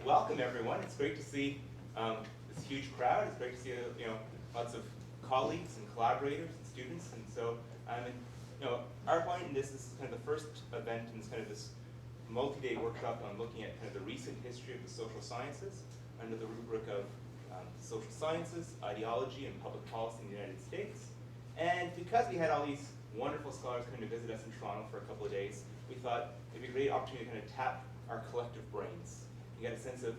welcome everyone. It's great to see this huge crowd. It's great to see lots of colleagues and collaborators and students. And so, our point in this is kind of the first event in this kind of this multi-day workshop on looking at kind of the recent history of the social sciences under the rubric of social sciences, ideology, and public policy in the United States. And because we had all these wonderful scholars coming to visit us in Toronto for a couple of days, we thought it'd be a great opportunity to kind of tap our collective brains and get a sense of,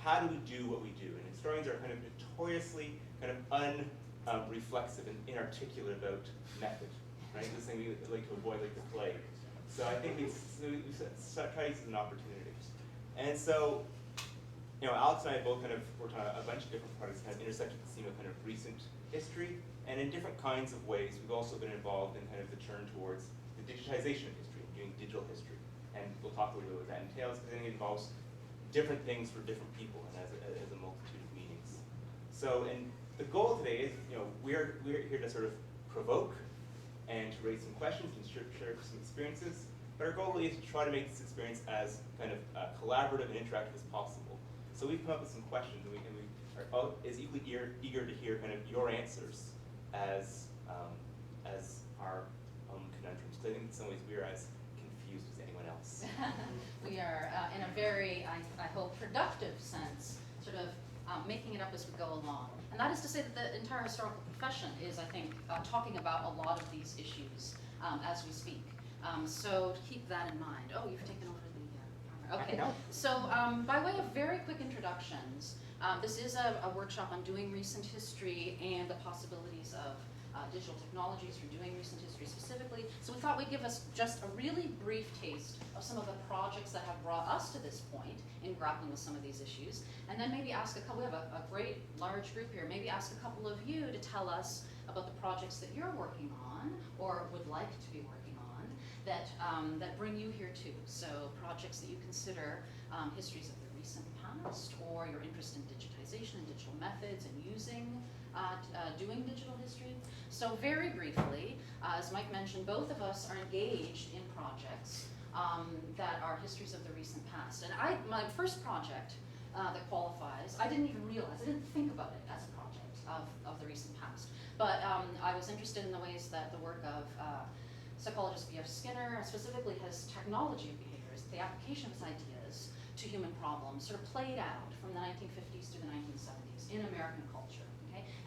how do we do what we do? And historians are kind of notoriously kind of unreflexive and inarticulate about method, right? This thing we like to avoid like the plague. So I think we try to use it as an opportunity. And so, Alex and I both kind of worked on a bunch of different projects kind of intersected the theme of kind of recent history, and in different kinds of ways. We've also been involved in kind of the turn towards the digitization of history, doing digital history. And we'll talk a little bit what that entails, because I think it involves different things for different people and has a multitude of meanings. So, and the goal today is, we're here to sort of provoke and to raise some questions and share some experiences. But our goal is to try to make this experience as kind of collaborative and interactive as possible. So we've come up with some questions, and we are as equally eager to hear kind of your answers as our own conundrums. Because I think in some ways we are as confused as anyone else. We are, in a very, I hope, productive sense, sort of making it up as we go along. And that is to say that the entire historical profession is, I think, talking about a lot of these issues as we speak. So keep that in mind. Oh, you've taken over the camera. Okay. So by way of very quick introductions, this is a workshop on doing recent history and the possibilities of digital technologies for doing recent history specifically. So we thought we'd give us just a really brief taste of some of the projects that have brought us to this point in grappling with some of these issues, and then maybe ask a couple, we have a great large group here, maybe ask a couple of you to tell us about the projects that you're working on or would like to be working on that bring you here too. So projects that you consider histories of the recent past, or your interest in digitization and digital methods and using doing digital history. So very briefly, as Mike mentioned, both of us are engaged in projects that are histories of the recent past. And my first project that qualifies, I didn't even realize, I didn't think about it as a project of the recent past. But I was interested in the ways that the work of psychologist B.F. Skinner, specifically his technology of behaviors, the application of his ideas to human problems, sort of played out from the 1950s to the 1970s in American culture.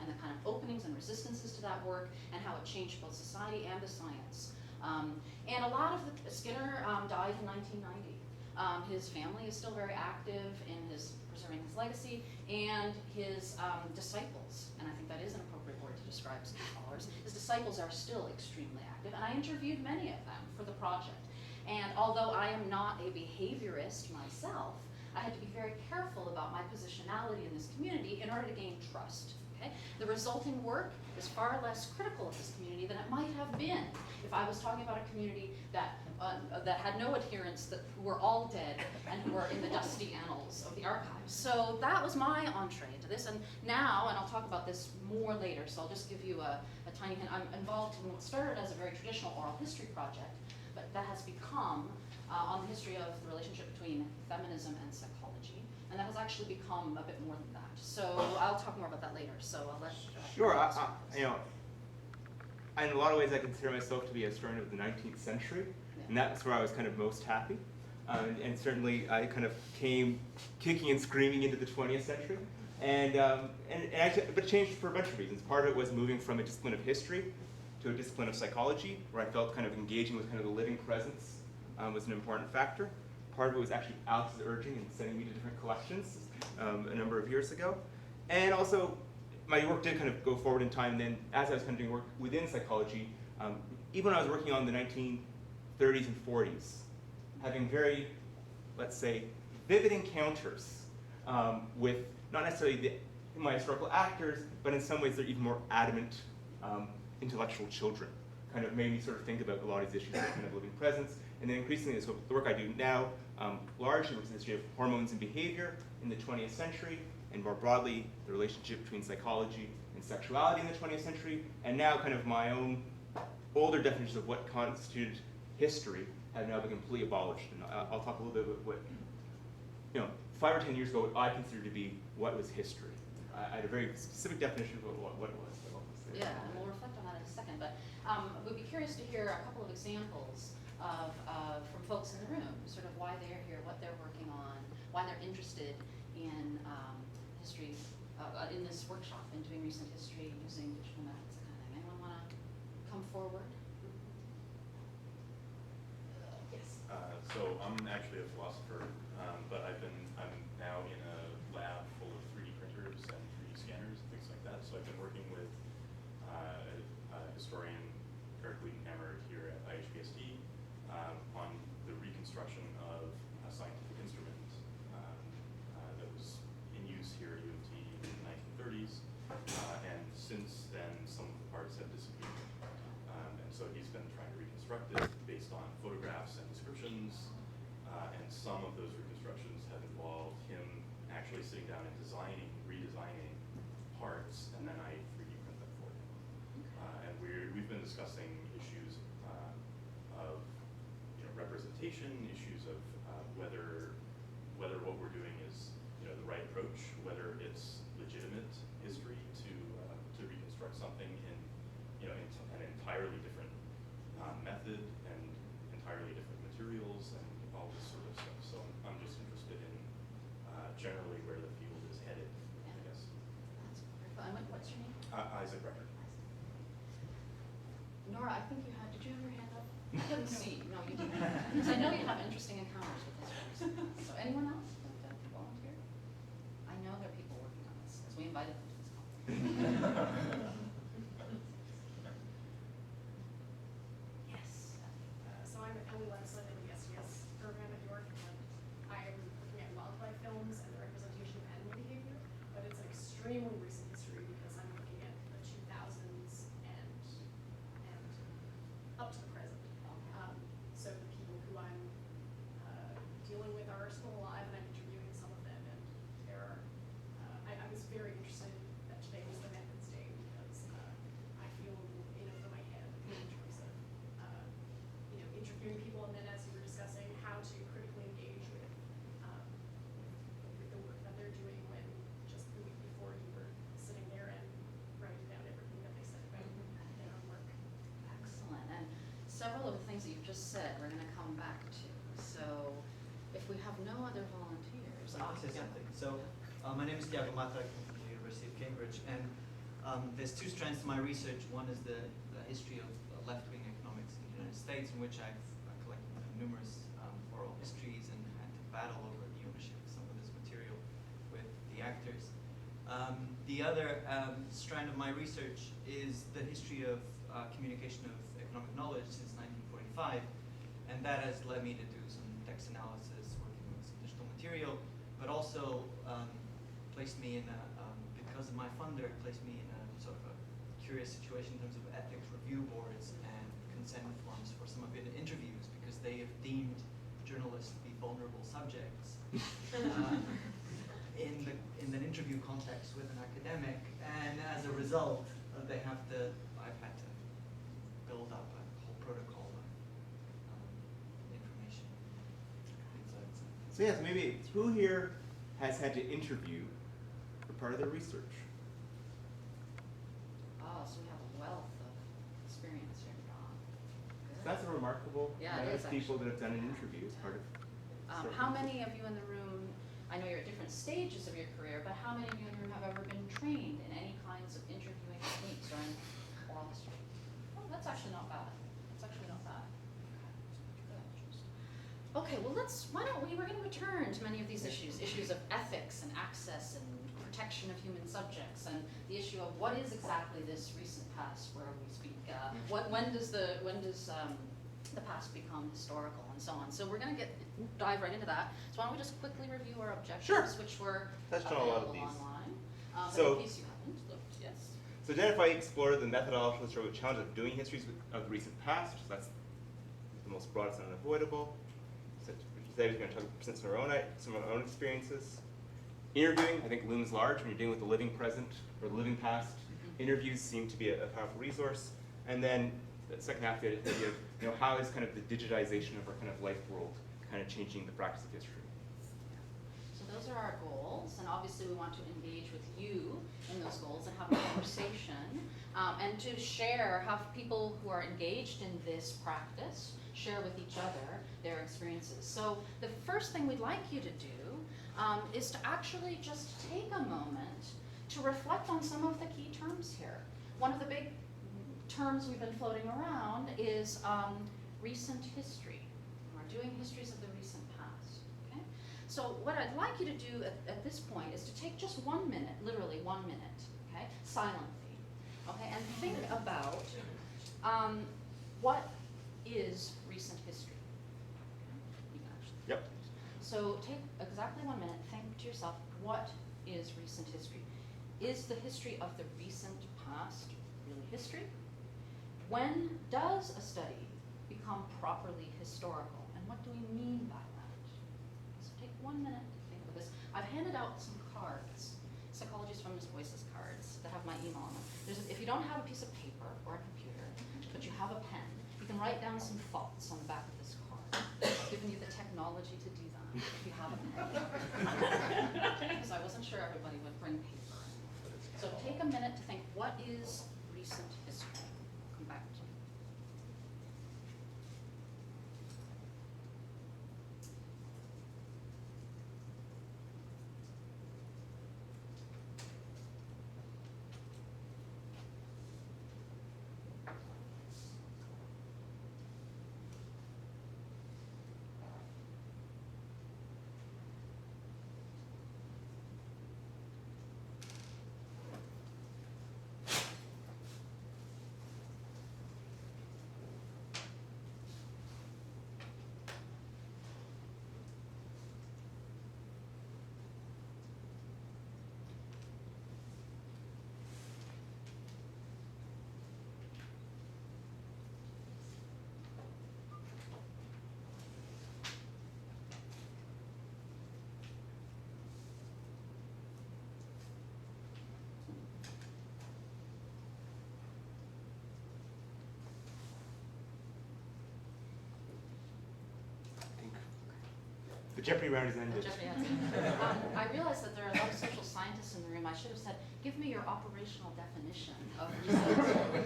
And the kind of openings and resistances to that work, and how it changed both society and the science. And a lot of Skinner died in 1990. His family is still very active in preserving his legacy, and his disciples, and I think that is an appropriate word to describe scholars, his disciples are still extremely active, and I interviewed many of them for the project. And although I am not a behaviorist myself, I had to be very careful about my positionality in this community in order to gain trust. The resulting work is far less critical of this community than it might have been if I was talking about a community that had no adherents, who were all dead and who were in the dusty annals of the archives. So that was my entree into this, and now, and I'll talk about this more later, so I'll just give you a tiny hint. I'm involved in what started as a very traditional oral history project, but that has become on the history of the relationship between feminism and psychology. And that has actually become a bit more than that. So I'll talk more about that later. So I'll let sure. In a lot of ways, I consider myself to be a historian of the 19th century, and that's where I was kind of most happy. And certainly, I kind of came kicking and screaming into the 20th century, but it changed for a bunch of reasons. Part of it was moving from a discipline of history to a discipline of psychology, where I felt kind of engaging with kind of the living presence was an important factor. Part of it was actually Alex's urging and sending me to different collections a number of years ago. And also, my work did kind of go forward in time. And then as I was kind of doing work within psychology, even when I was working on the 1930s and 40s, having very, let's say, vivid encounters with not necessarily my historical actors, but in some ways they're even more adamant intellectual children. Kind of made me sort of think about a lot of these issues of kind of living presence. And then increasingly, the work I do now largely looks at the history of hormones and behavior in the 20th century, and more broadly, the relationship between psychology and sexuality in the 20th century, and now kind of my own older definitions of what constituted history have now been completely abolished. And I'll talk a little bit about 5 or 10 years ago, what I considered to be what was history. I had a very specific definition of what it was. Yeah, and we'll reflect on that in a second, but we'd be curious to hear a couple of examples from folks in the room, sort of why they're here, what they're working on, why they're interested in history, in this workshop, in doing recent history, using digital methods, that kind of thing. Anyone want to come forward? Yes. So I'm actually a philosopher, but I'm now in a lab full of 3D printers and 3D scanners and things like that. So I've been working with historian Eric Wiedenhammer here at IHBSD on the reconstruction of a scientific instrument that was in use here at U of T in the 1930s, and since then some of the parts have disappeared. And so he's been trying to reconstruct it based on photographs and descriptions, and some of those reconstructions have involved him actually sitting down and redesigning parts, and then I 3D print them for him. And we've been discussing issues of representation, issues of whether what we're doing is the right approach, whether it's legitimate history to reconstruct something in an entirely different method and entirely different materials and all this sort of stuff. So I'm just interested in generally where the field is headed, I guess. That's wonderful. What's your name? Isaac Record. Nora, I think you had, did you have your hand up? I couldn't see. No, you didn't. Because I know you have interesting encounters with historians. So anyone else like to volunteer? I know there are people working on this, because we invited them to this conference. Yes. So I'm Ellie Lenslin in the SDS program at York, and I'm looking at wildlife films and the representation of animal behavior, but it's an extremely recent history because I'm looking at the 2000s and up to the present. So the people who I'm dealing with are still alive, and I'm interviewing some of them, and there are, I was very interested that today was the Methods Day because I feel a little in over my head in terms of interviewing people, and then as you were discussing how to critically engage with the work that they're doing when just the week before you were sitting there and writing down everything that they said about their own work. Excellent. And several of the things that you've just said we're going to come back to. So if we have no other volunteers. I'll say something. So my name is Tiago Mata, I'm from the University of Cambridge, and there's two strands to my research. One is the history of left-wing economics in the United States, in which I've collected numerous oral histories and had to battle over the ownership of some of this material with the actors. The other strand of my research is the history of communication of economic knowledge since 1945, and that has led me to do some text analysis, working with some digital material, but also placed me in because of my funder, placed me in a sort of a curious situation in terms of ethics review boards and consent forms for some of the interviews, because they have deemed journalists to be vulnerable subjects in an interview context with an academic, and as a result, I've had to build up a whole protocol of information. So yes, maybe who here has had to interview for part of their research? Oh, so we have a wealth of experience here, John. Good. That's a remarkable Yeah, it amount is of people actually. that have done an interview as part of. How many of you in the room, I know you're at different stages of your career, but how many of you in the room have ever been trained in any kinds of interviewing techniques or in oral history? Oh, that's actually not bad. That's actually not bad. Okay, well why don't we're going to return to many of these issues of ethics and access and protection of human subjects, and the issue of what is exactly this recent past where we speak, when does the past become historical and so on. So we're going to dive right into that. So why don't we just quickly review our objectives, Sure. which were Touched on a lot of available these. online. So- But in case you haven't looked, yes. So identify, explore the methodological challenge of doing histories of the recent past. So that's the most broadest and unavoidable. So today we're going to present some of our own experiences. Interviewing, I think, looms large when you're dealing with the living present or the living past. Interviews seem to be a powerful resource. And then the second half, the idea of how is kind of the digitization of our kind of life world kind of changing the practice of history. those are our goals, and obviously we want to engage with you in those goals and have a conversation, and to share, have people who are engaged in this practice share with each other their experiences. So the first thing we'd like you to do is to actually just take a moment to reflect on some of the key terms here. One of the big terms we've been floating around is recent history. We're doing histories of the recent past. Okay? So what I'd like you to do at this point is to take just 1 minute, literally 1 minute, okay, silently, okay, and think about what is recent history. You can actually. Yep. So take exactly 1 minute, think to yourself, what is recent history? Is the history of the recent past really history? When does a study become properly historical? And what do we mean by that? So take 1 minute to think of this. I've handed out some cards, Psychology's Feminist Voices cards, that have my email on them. If you don't have a piece of paper or a computer, but you have a pen, you can write down some thoughts on the back of this card. I've given you the technology to do that if you have a pen. Because I wasn't sure everybody would bring paper. So take a minute to think, what is recent history? I'll come back to you. The Jeopardy round is ended. I realize that there are a lot of social scientists in the room. I should have said, give me your operational definition of research.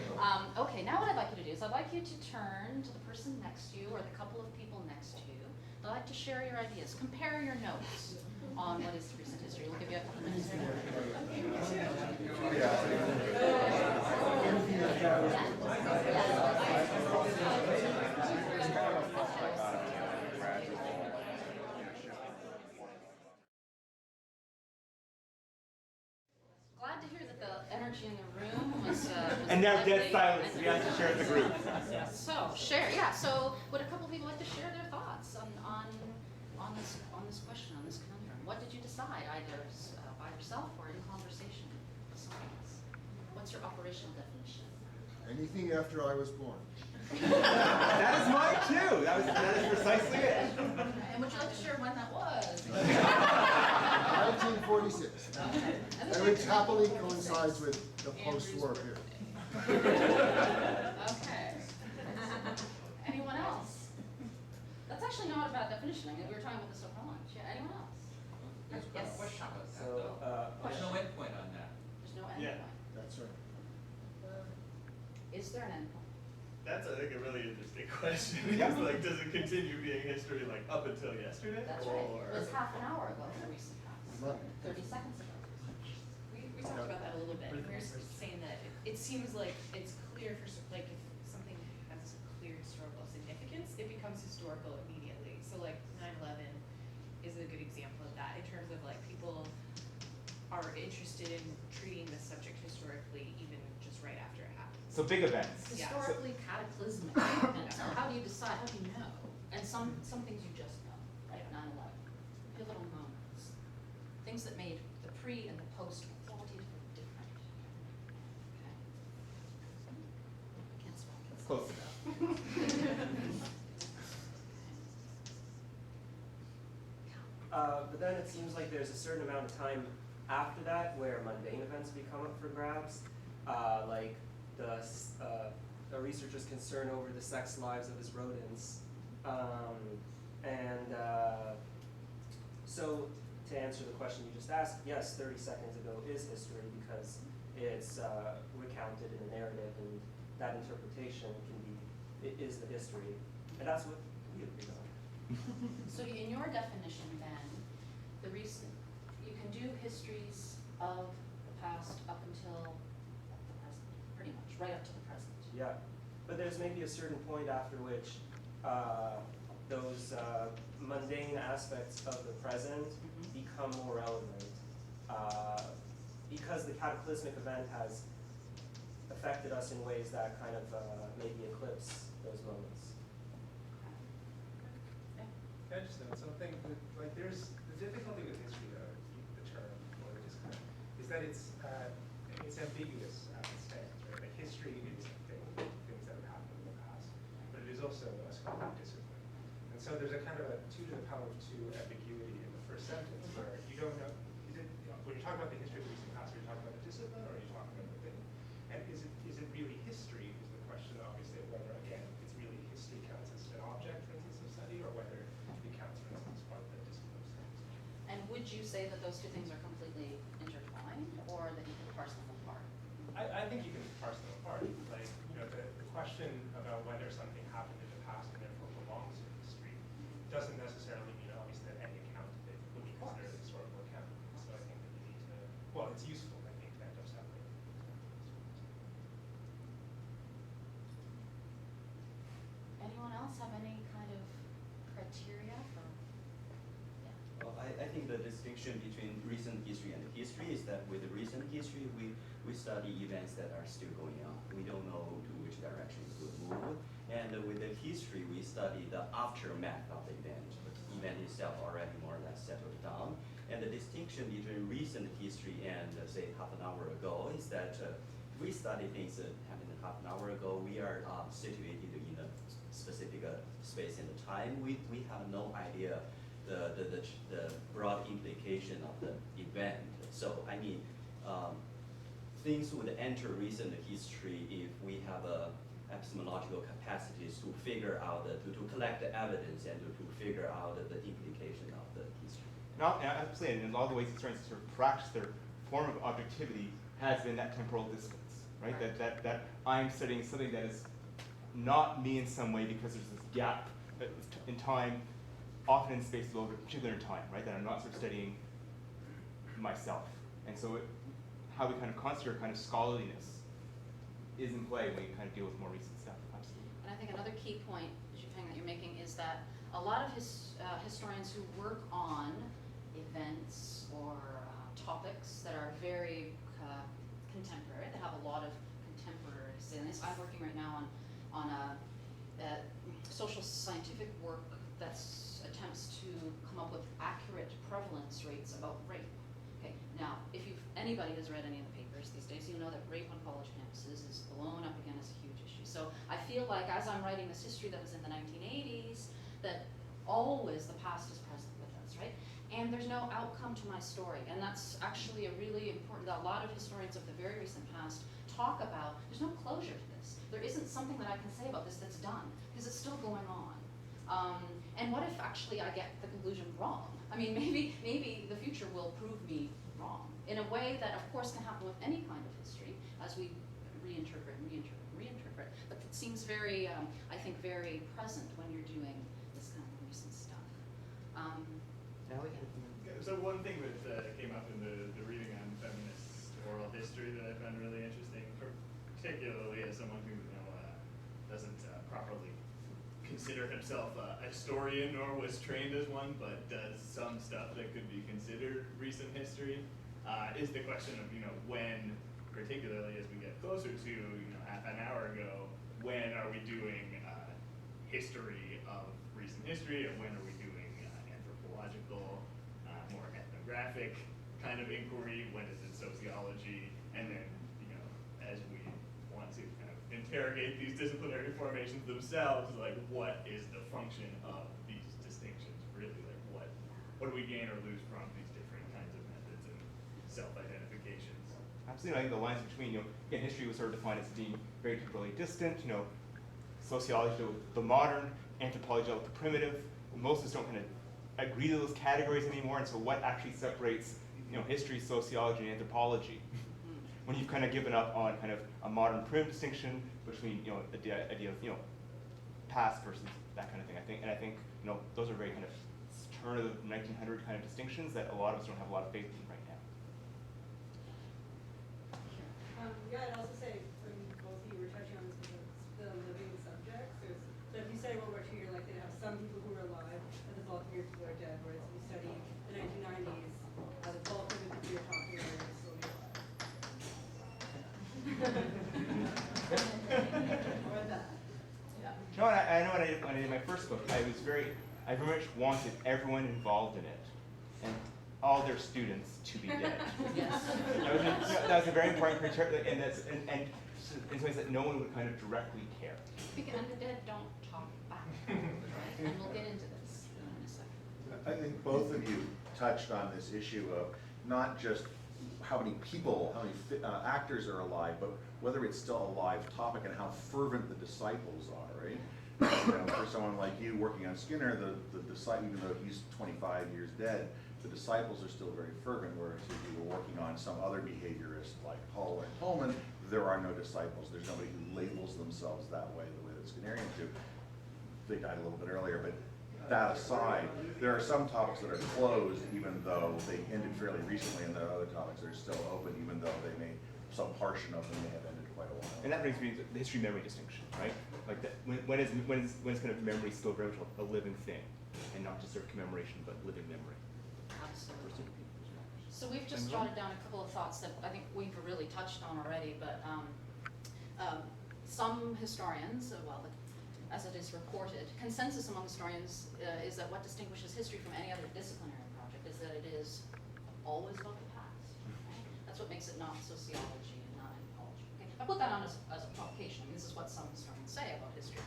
Okay, now what I'd like you to do is I'd like you to turn to the person next to you or the couple of people next to you. I'd like to share your ideas. Compare your notes on what is recent history. We'll give you a couple minutes. Glad to hear that the energy in the room was And now lively dead silence. and- We have to share with the group. So share, yeah. So would a couple of people like to share their thoughts on this question, on this conundrum? What did you decide, either by yourself or in conversation with someone else? What's your operational definition? Anything after I was born. That is mine too. That is precisely it. And would you like to share when that was? 1946. And which happily coincides with the post-war period. Okay. Anyone else? That's actually not a bad definition. I mean, we were talking about this over lunch. Yeah, anyone else? Yes. Yes. Question about that, So, though. There's no endpoint on that. There's no end Yeah. point. That's right. Is there an end point? That's, I think, a really interesting question. Because, like, does it continue being history, like, up until yesterday? That's right. It was half an hour ago in the recent past. Right. 30 seconds ago. We talked about that a little bit. We were saying that it seems like it's clear for, like, if something has clear historical significance, it becomes historical immediately. So, like, 9/11 is a good example of that in terms of, like, people are interested in treating the subject historically even just right after it happens. So big events. Yeah. Historically cataclysmic events. So how do you decide? How do you know? And some things you just know, right? 9/11, pivotal moments, things that made the pre and the post qualitatively different. Okay. I can't spell. Close enough. But then it seems like there's a certain amount of time after that where mundane events become up for grabs, like a researcher's concern over the sex lives of his rodents. So to answer the question you just asked, yes, 30 seconds ago is history because it's recounted in a narrative, and that interpretation is the history, and that's what we agree on. So in your definition then, the recent, you can do histories of the past up until the present, pretty much, right up to the present. Yeah, but there's maybe a certain point after which those mundane aspects of the present become more relevant because the cataclysmic event has affected us in ways that kind of maybe eclipse those moments. I just note something, like there's the difficulty with history though, the term or the discipline, is that it's ambiguous at its stance, right? Like history is things that have happened in the past, but it is also a scholarly discipline. And so there's a kind of a 2 to the power of 2 ambiguity in the first sentence where you don't know, when you're talking about the history of the recent past, are you talking about the discipline or are you talking about the thing? And is it really history is the question, obviously, of whether, again, it's really history counts as an object, for instance, of study, or whether it counts, for instance, part of the discipline of studies. And would you say that those two things are completely intertwined, or that you can parse them apart? I think you can parse them apart. Like, the question about whether something happened in the past and therefore belongs to history doesn't necessarily mean, obviously, that any account of it would be considered a historical account. So I think that you need to, well, it's useful, I think, to end up separating. Anyone else have any kind of criteria for? Yeah. Well, I think the distinction between recent history and history is that with the recent history, we study events that are still going on. We don't know to which direction it will move. And with the history, we study the aftermath of the event. The event itself already more or less settled down. And the distinction between recent history and, say, half an hour ago is that we study things that happened half an hour ago. We are situated in a specific space and time. We have no idea the broad implication of the event. So, I mean, things would enter recent history if we have epistemological capacities to figure out, to collect the evidence and to figure out the implication of the history. Now, I have to say, in a lot of the ways historians sort of practice their form of objectivity has been that temporal distance, right? Right. That I'm studying something that is not me in some way because there's this gap in time, often in space, but particularly in time, right? That I'm not sort of studying myself. And so how we kind of consider kind of scholarliness is in play when you kind of deal with more recent stuff, absolutely. And I think another key point, Zhuping, that you're making is that a lot of historians who work on events or topics that are very contemporary, that have a lot of contemporary salience. I'm working right now on a social scientific work that attempts to come up with accurate prevalence rates about rape. Okay, now, if anybody has read any of the papers these days, you know that rape on college campuses is blown up again as a huge issue. So I feel like as I'm writing this history that was in the 1980s, that always the past is present with us, right? And there's no outcome to my story. And that's actually a really important, a lot of historians of the very recent past talk about, there's no closure to this. There isn't something that I can say about this that's done, because it's still going on. And what if actually I get the conclusion wrong? I mean, maybe the future will prove me wrong in a way that, of course, can happen with any kind of history as we reinterpret. But it seems very, I think, very present when you're doing this kind of recent stuff. So one thing that came up in the reading on feminist oral history that I found really interesting, particularly as someone who doesn't properly consider himself a historian nor was trained as one, but does some stuff that could be considered recent history, is the question of when, particularly as we get closer to half an hour ago, when are we doing history of recent history, and when are we doing anthropological, more ethnographic kind of inquiry? When is it sociology? And then as we want to kind of interrogate these disciplinary formations themselves, like what is the function of these distinctions really? Like what do we gain or lose from these different kinds of methods and self-identifications? Absolutely, I think the lines between, again, history was sort of defined as being very temporally distant, sociology to the modern, anthropology to the primitive. Most of us don't kind of agree to those categories anymore, and so what actually separates, history, sociology, and anthropology? When you've kind of given up on kind of a modern primitive distinction between, the idea of, past versus that kind of thing. I think, those are very kind of turn of the 1900 kind of distinctions that a lot of us don't have a lot of faith in right now. Yeah, I'd also say, both of you were touching on this, the living subjects. So if you study World War II, you're likely to have some people who are alive, and the bulk of your people are dead. Whereas if you study the 1990s, the bulk of the people you're talking about are still alive. Or that. No, I know when I did my first book, I very much wanted everyone involved in it, and all their students to be dead. Yes. That was a very important criteria, and in ways that no one would kind of directly care. And the dead don't talk back, right? And we'll get into this in a second. I think both of you touched on this issue of not just how many people, how many actors are alive, but whether it's still a live topic and how fervent the disciples are, right? For someone like you working on Skinner, the disciple, even though he's 25 years dead, the disciples are still very fervent, whereas if you were working on some other behaviorist like Hull and Pullman, there are no disciples. There's nobody who labels themselves that way, the way that Skinnerians do. They died a little bit earlier, but that aside, there are some topics that are closed even though they ended fairly recently, and there are other topics that are still open even though some portion of them may have ended quite a while. And that brings me to the history-memory distinction, right? Like that, when is kind of memory still very much a living thing, and not just sort of commemoration, but living memory? Absolutely. So we've just jotted down a couple of thoughts that I think we've really touched on already, but some historians, as it is reported, consensus among historians is that what distinguishes history from any other disciplinary project is that it is always about the past. Right? That's what makes it not sociology and not anthropology. Okay? I put that on as a provocation. I mean, this is what some historians say about history.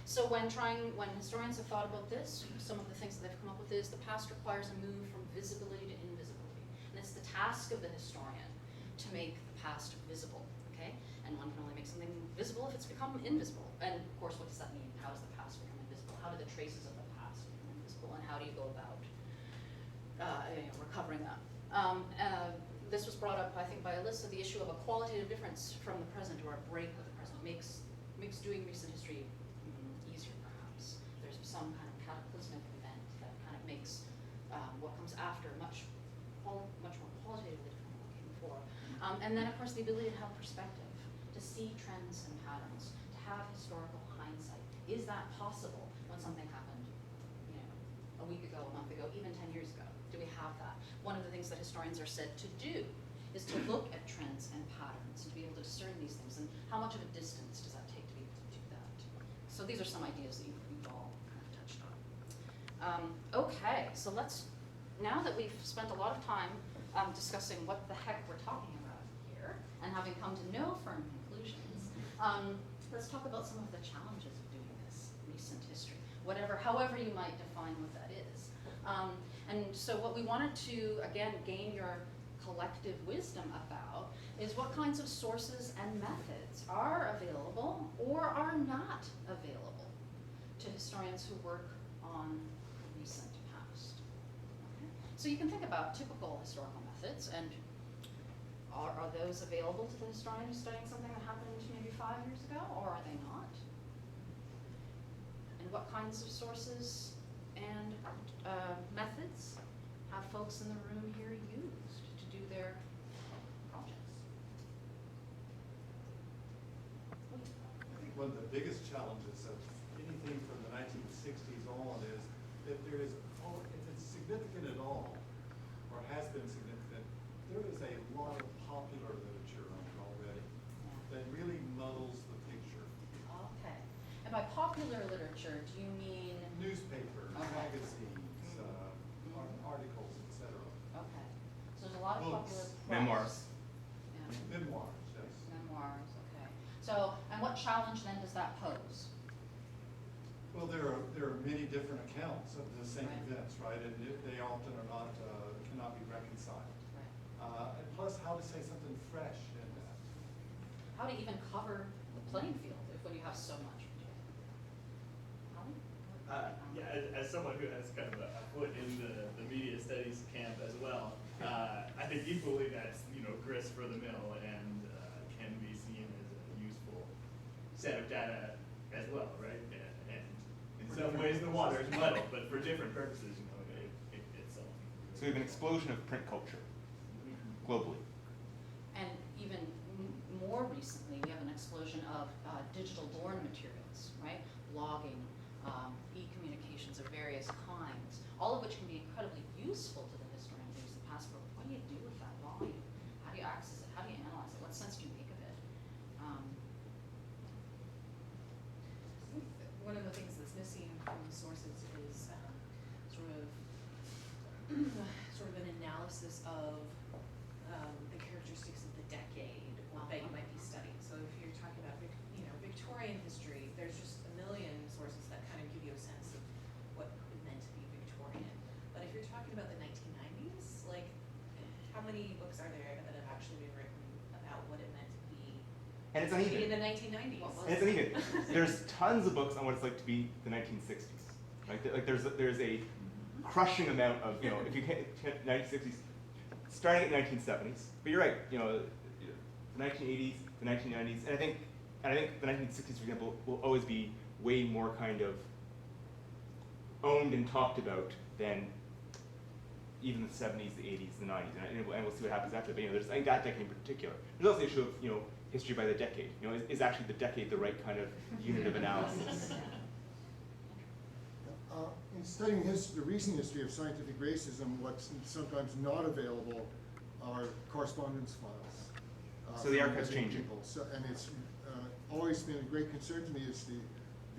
So when historians have thought about this, some of the things that they've come up with is the past requires a move from visibility to invisibility. And it's the task of the historian to make the past visible, okay? And one can only make something visible if it's become invisible. And of course, what does that mean? How does the past become invisible? How do the traces of the past become invisible? And how do you go about recovering that? This was brought up, I think, by Alyssa, the issue of a qualitative difference from the present or a break with the present makes doing recent history easier, perhaps. There's some kind of cataclysmic event that kind of makes what comes after much more qualitatively different than what came before. And then, of course, the ability to have perspective, to see trends and patterns, to have historical hindsight. Is that possible when something happened, a week ago, a month ago, even 10 years ago? Do we have that? One of the things that historians are said to do is to look at trends and patterns and to be able to discern these things. And how much of a distance does that take to be able to do that? So these are some ideas that you've all kind of touched on. Okay, so now that we've spent a lot of time discussing what the heck we're talking about here and having come to no firm conclusions, let's talk about some of the challenges of doing this recent history, however you might define what that is. And so what we wanted to, again, gain your collective wisdom about is what kinds of sources and methods are available or are not available to historians who work on the recent past. Okay? So you can think about typical historical methods, and are those available to the historian studying something that happened maybe 5 years ago, or are they not? And what kinds of sources and methods have folks in the room here used to do their projects? I think one of the biggest challenges of anything from the 1960s on is that there is, if it's significant at all, or has been significant, there is a lot of popular literature on it already that really muddles the picture. Okay. And by popular literature, do you mean? Newspapers, magazines, articles, etc. Okay. So there's a lot of Books. popular Memoirs. Yeah. Memoirs, yes. Memoirs, okay. So, and what challenge then does that pose? Well, there are many different accounts of the same Right. events, right? And they often are not, cannot be reconciled. Right. And plus, how to say something fresh in that. How to even cover the playing field when you have so much? Holly? Yeah, as someone who has kind of a foot in the media studies camp as well, I think equally that's grist for the mill and can be seen as a useful set of data as well, right? And in some ways the water is muddled, but for different purposes, it's So we have an explosion of print culture globally. And even more recently, we have an explosion of digital born materials, right? Blogging, e-communications of various kinds, all of which can be incredibly useful to the historian who's the past, but what do you do with that volume? How do you access it? How do you analyze it? What sense do you make of it? One of the things that's missing from the sources is sort of an analysis of the characteristics of the decade that you might be studying. So if you're talking about Victorian history, there's just a million sources that kind of give you a sense of what it meant to be Victorian. But if you're talking about the 1990s, like how many books are there that have actually been written about what it meant to be? And it's uneven. In the 1990s. And it's uneven. There's tons of books on what it's like to be the 1960s. Right? Like there's a crushing amount of, if you can't 1960s, starting at 1970s. But you're right, the 1980s, the 1990s, and I think the 1960s, for example, will always be way more kind of owned and talked about than even the 70s, the 80s, the 90s, and we'll see what happens after. But I think that decade in particular. There's also the issue of history by the decade. Is actually the decade the right kind of unit of analysis? In studying the recent history of scientific racism, what's sometimes not available are correspondence files. So the from archive's living changing. people. And it's always been a great concern to me is the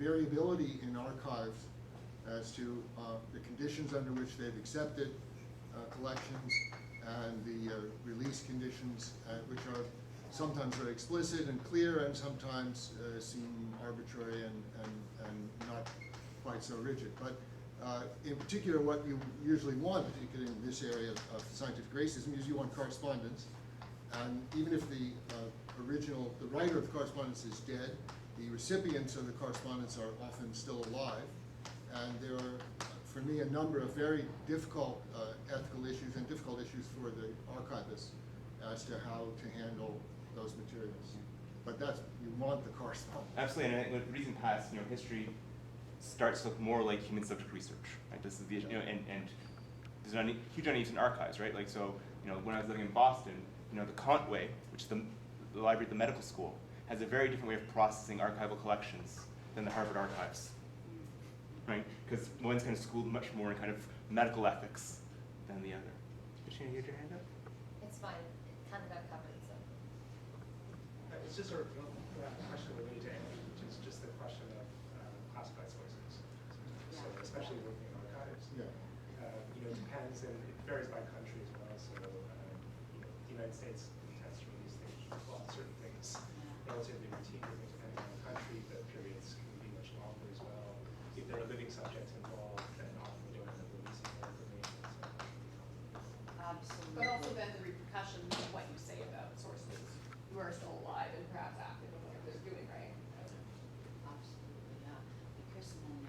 variability in archives as to the conditions under which they've accepted collections and the release conditions, which are sometimes very explicit and clear and sometimes seem arbitrary and not quite so rigid. But in particular, what you usually want, particularly in this area of scientific racism, is you want correspondence. And even if the writer of the correspondence is dead, the recipients of the correspondence are often still alive. And there are, for me, a number of very difficult ethical issues and difficult issues for the archivist as to how to handle those materials. But you want the correspondence. Absolutely, and in the recent past, history starts to look more like human subject research, right? This is the and there's a huge unease in archives, right? Like so, when I was living in Boston, the Kant Way, which is the library at the medical school, has a very different way of processing archival collections than the Harvard archives, right? Because one's kind of schooled much more in kind of medical ethics than the other. Christina, you had your hand up? It's fine. It kind of got covered, so. It's just sort of a question related to energy, which is just the question of classified sources. So especially looking at archives. Yeah. Depends, and it varies by country as well. So the United States tends to release things, certain things relatively routinely, depending on the country. The periods can be much longer as well. If there are living subjects involved, then often they don't end up releasing more information. Absolutely. But also then the repercussions of what you say about sources who are still alive and perhaps active in what they're doing, right? Absolutely, yeah. Chris, and then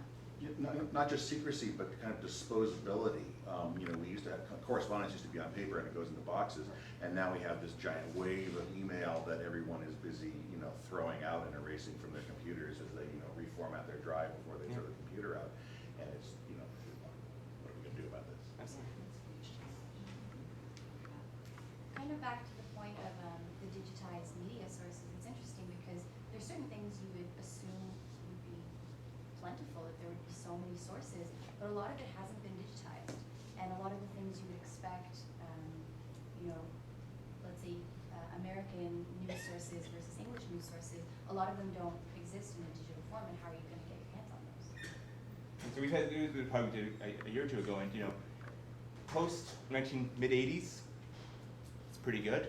Not just secrecy, but kind of disposability. We used to have correspondence used to be on paper and it goes into boxes, and now we have this giant wave of email that everyone is busy, throwing out and erasing from their computers as they, reformat their drive before they throw the computer out. And it's, what are we going to do about this? Kind of back to the point of the digitized media sources, it's interesting because there's certain things you would assume would be plentiful if there would be so many sources, but a lot of it hasn't been digitized. And a lot of the things you would expect, let's say American news sources versus English news sources, a lot of them don't exist in a digital form, and how are you going to get your hands on those? And so we've had, we probably did a year or two ago, and post mid-80s, it's pretty good.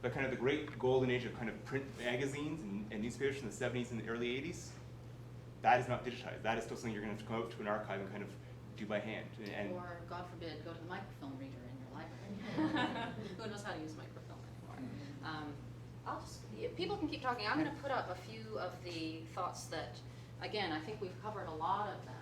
But kind of the great golden age of kind of print magazines and newspapers from the 70s and the early 80s, that is not digitized. That is still something you're going to have to go out to an archive and kind of do by hand. or, God forbid, go to the microfilm reader in your library. Who knows how to use microfilm anymore? People can keep talking. I'm going to put up a few of the thoughts that, again, I think we've covered a lot of them.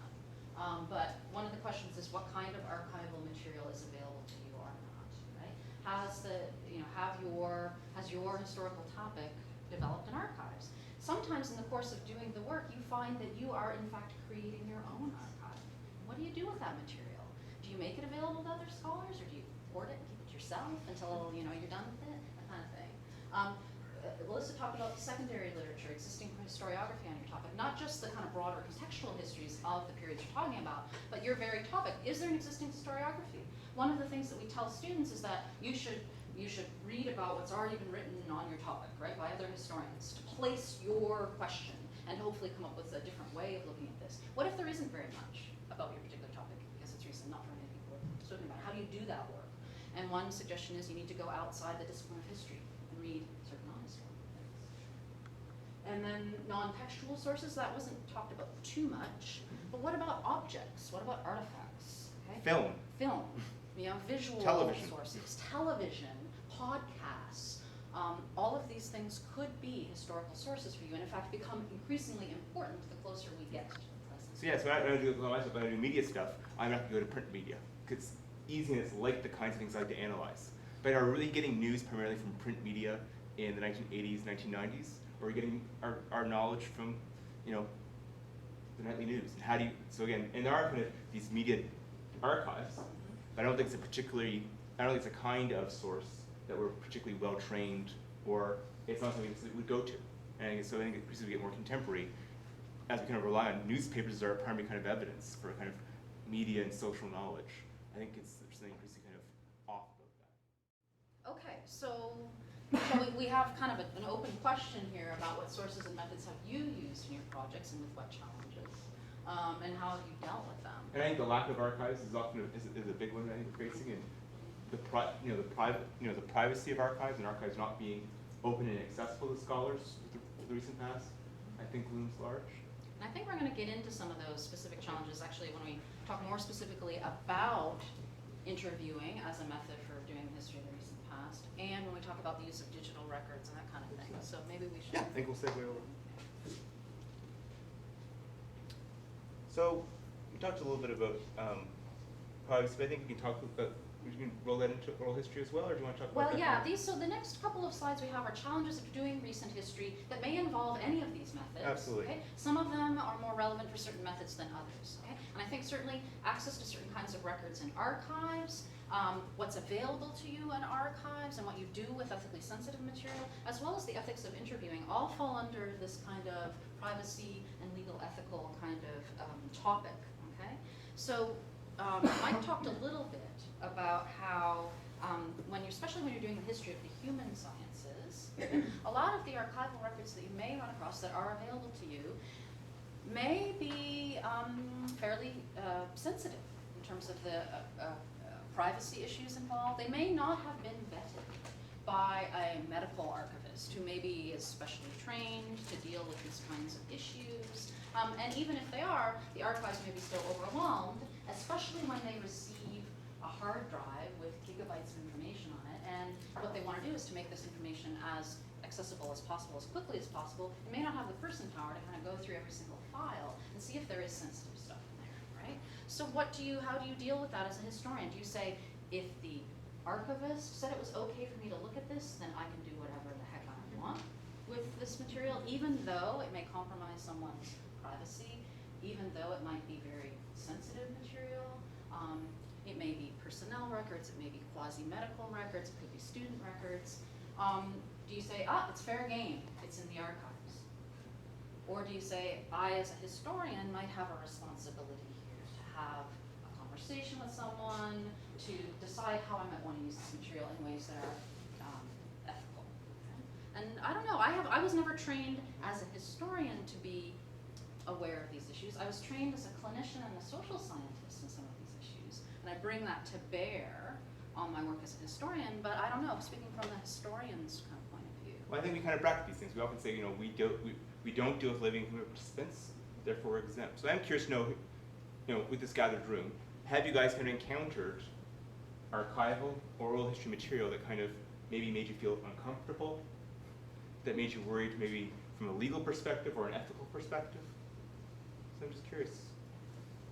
your historical topic developed in archives. Sometimes in the course of doing the work, you find that you are in fact creating your own archive. What do you do with that material? Do you make it available to other scholars, or do you hoard it and keep it yourself until you're done with it? That kind of thing. Melissa talked about secondary literature, existing historiography on your topic, not just the kind of broader contextual histories of the periods you're talking about, but your very topic. Is there an existing historiography? One of the things that we tell students is that you should read about what's already been written on your topic, right, by other historians, to place your question and hopefully come up with a different way of looking at this. What if there isn't very much about your particular topic because it's recent, not very many people are talking about it? How do you do that work? And one suggestion is you need to go outside the discipline of history and read certain non-historical things. And then non-textual sources, that wasn't talked about too much, but what about objects? What about artifacts? Okay? Film. Film, visual Television. sources, television, podcasts. All of these things could be historical sources for you, and in fact become increasingly important the closer we get to the present. So yeah, so when I do media stuff, I'm not going to go to print media, because it's easy and it's like the kinds of things I like to analyze. But are we really getting news primarily from print media in the 1980s, 1990s? Or are we getting our knowledge from, the nightly news? And how do you, so again, and there are kind of these media archives, but I don't think it's a kind of source that we're particularly well trained, or it's not something that we would go to. And so I think we get more contemporary as we kind of rely on newspapers as our primary kind of evidence for kind of media and social knowledge. I think there's something increasingly kind of off about that. Okay, so we have kind of an open question here about what sources and methods have you used in your projects and with what challenges, and how have you dealt with them? And I think the lack of archives is often is a big one I think we're facing, and the privacy of archives and archives not being open and accessible to scholars with the recent past, I think looms large. And I think we're going to get into some of those specific challenges actually when we talk more specifically about interviewing as a method for doing history of the recent past, and when we talk about the use of digital records and that kind of thing. So maybe we should. Yeah, I think we'll segue over. So we talked a little bit about privacy, but I think we can roll that into oral history as well, or do you want to talk about that? Well, yeah, so the next couple of slides we have are challenges of doing recent history that may involve any of these methods. Absolutely. Okay? Some of them are more relevant for certain methods than others. Okay? And I think certainly access to certain kinds of records in archives, what's available to you in archives, and what you do with ethically sensitive material, as well as the ethics of interviewing, all fall under this kind of privacy and legal ethical kind of topic. Okay? So Mike talked a little bit about how, especially when you're doing the history of the human sciences, a lot of the archival records that you may run across that are available to you may be fairly sensitive in terms of the privacy issues involved. They may not have been vetted by a medical archivist who maybe is specially trained to deal with these kinds of issues. And even if they are, the archives may be still overwhelmed, especially when they receive a hard drive with gigabytes of information on it, and what they want to do is to make this information as accessible as possible, as quickly as possible. You may not have the person power to kind of go through every single file and see if there is sensitive stuff in there, right? So how do you deal with that as a historian? Do you say, if the archivist said it was okay for me to look at this, then I can do whatever the heck I want with this material, even though it may compromise someone's privacy, even though it might be very sensitive material? It may be personnel records, it may be quasi-medical records, it could be student records. Do you say, it's fair game, it's in the archives? Or do you say, I as a historian might have a responsibility here to have a conversation with someone, to decide how I might want to use this material in ways that are ethical? Okay? And I don't know, I was never trained as a historian to be aware of these issues. I was trained as a clinician and a social scientist in some of these issues, and I bring that to bear on my work as a historian, but I don't know, speaking from the historian's kind of point of view. Well, I think we kind of bracket these things. We often say, we don't deal with living human participants, therefore we're exempt. So I'm curious to know, with this gathered room, have you guys kind of encountered archival oral history material that kind of maybe made you feel uncomfortable, that made you worried maybe from a legal perspective or an ethical perspective? So I'm just curious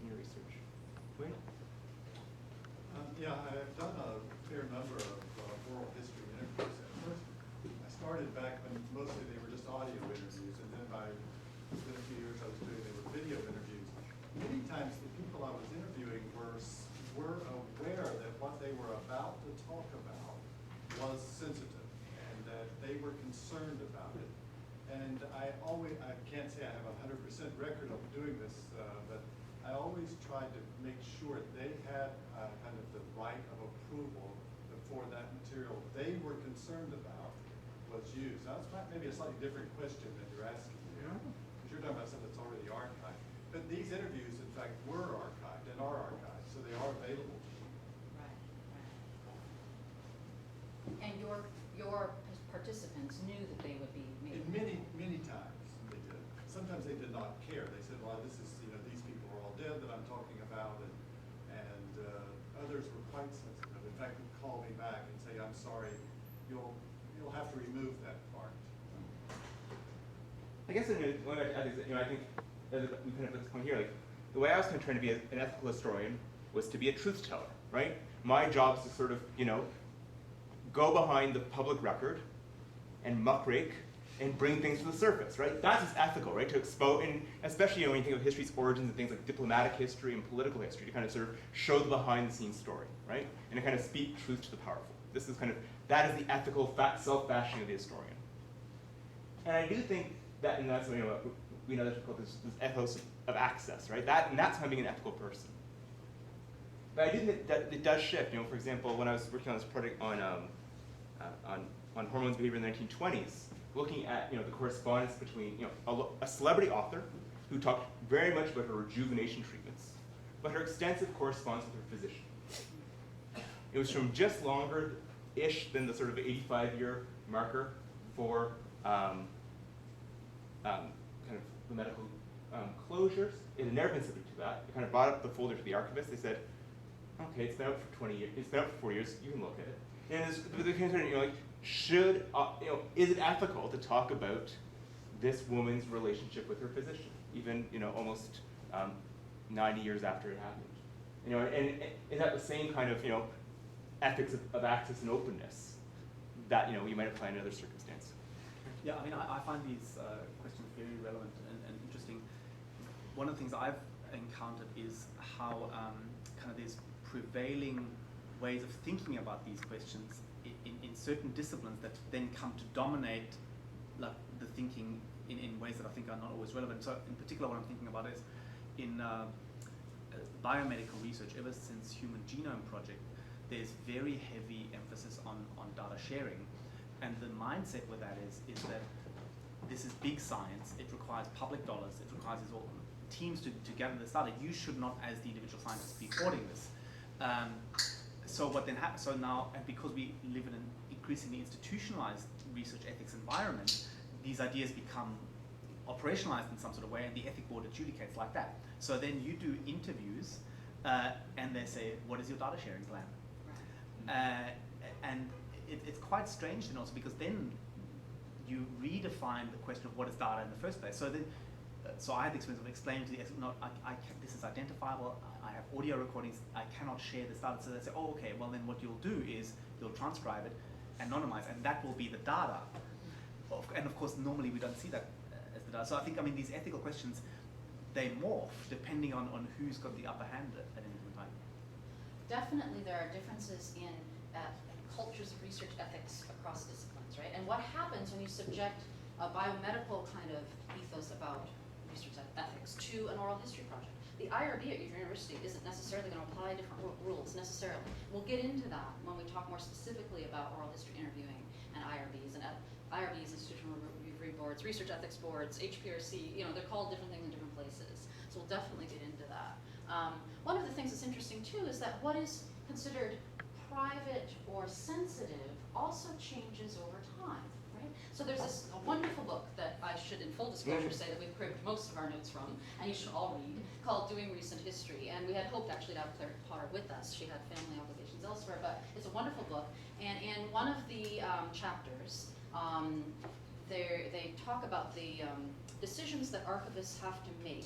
in your research. Wayne? Yeah, I've done a fair number of oral history interviews. At first, I started And I can't say I have a 100% record of doing this, but I always tried to make sure they had kind of the right of approval before that material they were concerned about was used. Now, it's maybe a slightly different question than you're asking here, because you're talking about something that's already archived. But these interviews, in fact, were archived and are archived, so they are available to you. Right, right. And your participants knew that they would be made. And many times they did. Sometimes they did not care. They said, well, this is, these people are all dead that I'm talking about, and others were quite sensitive. In fact, would call me back and say, I'm sorry, you'll have to remove that part. I guess one of the ethics, I think we kind of at this point here, like the way I was kind of trying to be an ethical historian was to be a truth teller, right? My job is to sort of, go behind the public record and muckrake and bring things to the surface, right? That's just ethical, right? To expose, and especially when you think of history's origins and things like diplomatic history and political history, to kind of sort of show the behind-the-scenes story, right? And to kind of speak truth to the powerful. This is kind of, that is the ethical self-fashioning of the historian. And I do think that, and that's, we know that this ethos of access, right? And that's how being an ethical person. But I do think that it does shift. For example, when I was working on this project on hormones behavior in the 1920s, looking at the correspondence between a celebrity author who talked very much about her rejuvenation treatments, but her extensive correspondence with her physician. It was from just longer-ish than the sort of 85-year marker for kind of the medical closures. It had never been subject to that. It kind of brought up the folder to the archivist. They said, okay, it's been out for 20 years. It's been out for 4 years. You can look at it. And the concern, is it ethical to talk about this woman's relationship with her physician, even almost 90 years after it happened? And is that the same kind of ethics of access and openness that you might apply in another circumstance? Yeah, I mean, I find these questions very relevant and interesting. One of the things I've encountered is how kind of there's prevailing ways of thinking about these questions in certain disciplines that then come to dominate like the thinking in ways that I think are not always relevant. So in particular, what I'm thinking about is in biomedical research, ever since Human Genome Project, there's very heavy emphasis on data sharing. And the mindset with that is that this is big science. It requires public dollars. It requires all teams to gather this data. You should not, as the individual scientist, be hoarding this. So what then happens? So now, and because we live in an increasingly institutionalized research ethics environment, these ideas become operationalized in some sort of way, and the ethic board adjudicates like that. So then you do interviews, and they say, "What is your data sharing plan?" And it's quite strange then also, because then you redefine the question of what is data in the first place. So then, so I had the experience of explaining to the ethics, no, this is identifiable. I have audio recordings. I cannot share this data. So they say, "Oh, okay. Well, then what you'll do is you'll transcribe it, anonymize, and that will be the data." And of course, normally we don't see that as the data. So I think, these ethical questions, they morph depending on who's got the upper hand at any given time. Definitely, there are differences in cultures of research ethics across disciplines, right? And what happens when you subject a biomedical kind of ethos about research ethics to an oral history project? The IRB at your university isn't necessarily going to apply different rules necessarily. We'll get into that when we talk more specifically about oral history interviewing and IRBs. And IRBs, institutional review boards, research ethics boards, HPRC, they're called different things in different places. So we'll definitely get into that. One of the things that's interesting too is that what is considered private or sensitive also changes over time, right? So there's this wonderful book that I should, in full disclosure, say that we've cribbed most of our notes from, and you should all read, called Doing Recent History. And we had hoped actually to have Claire Potter with us. She had family obligations elsewhere, but it's a wonderful book. And in one of the chapters, they talk about the decisions that archivists have to make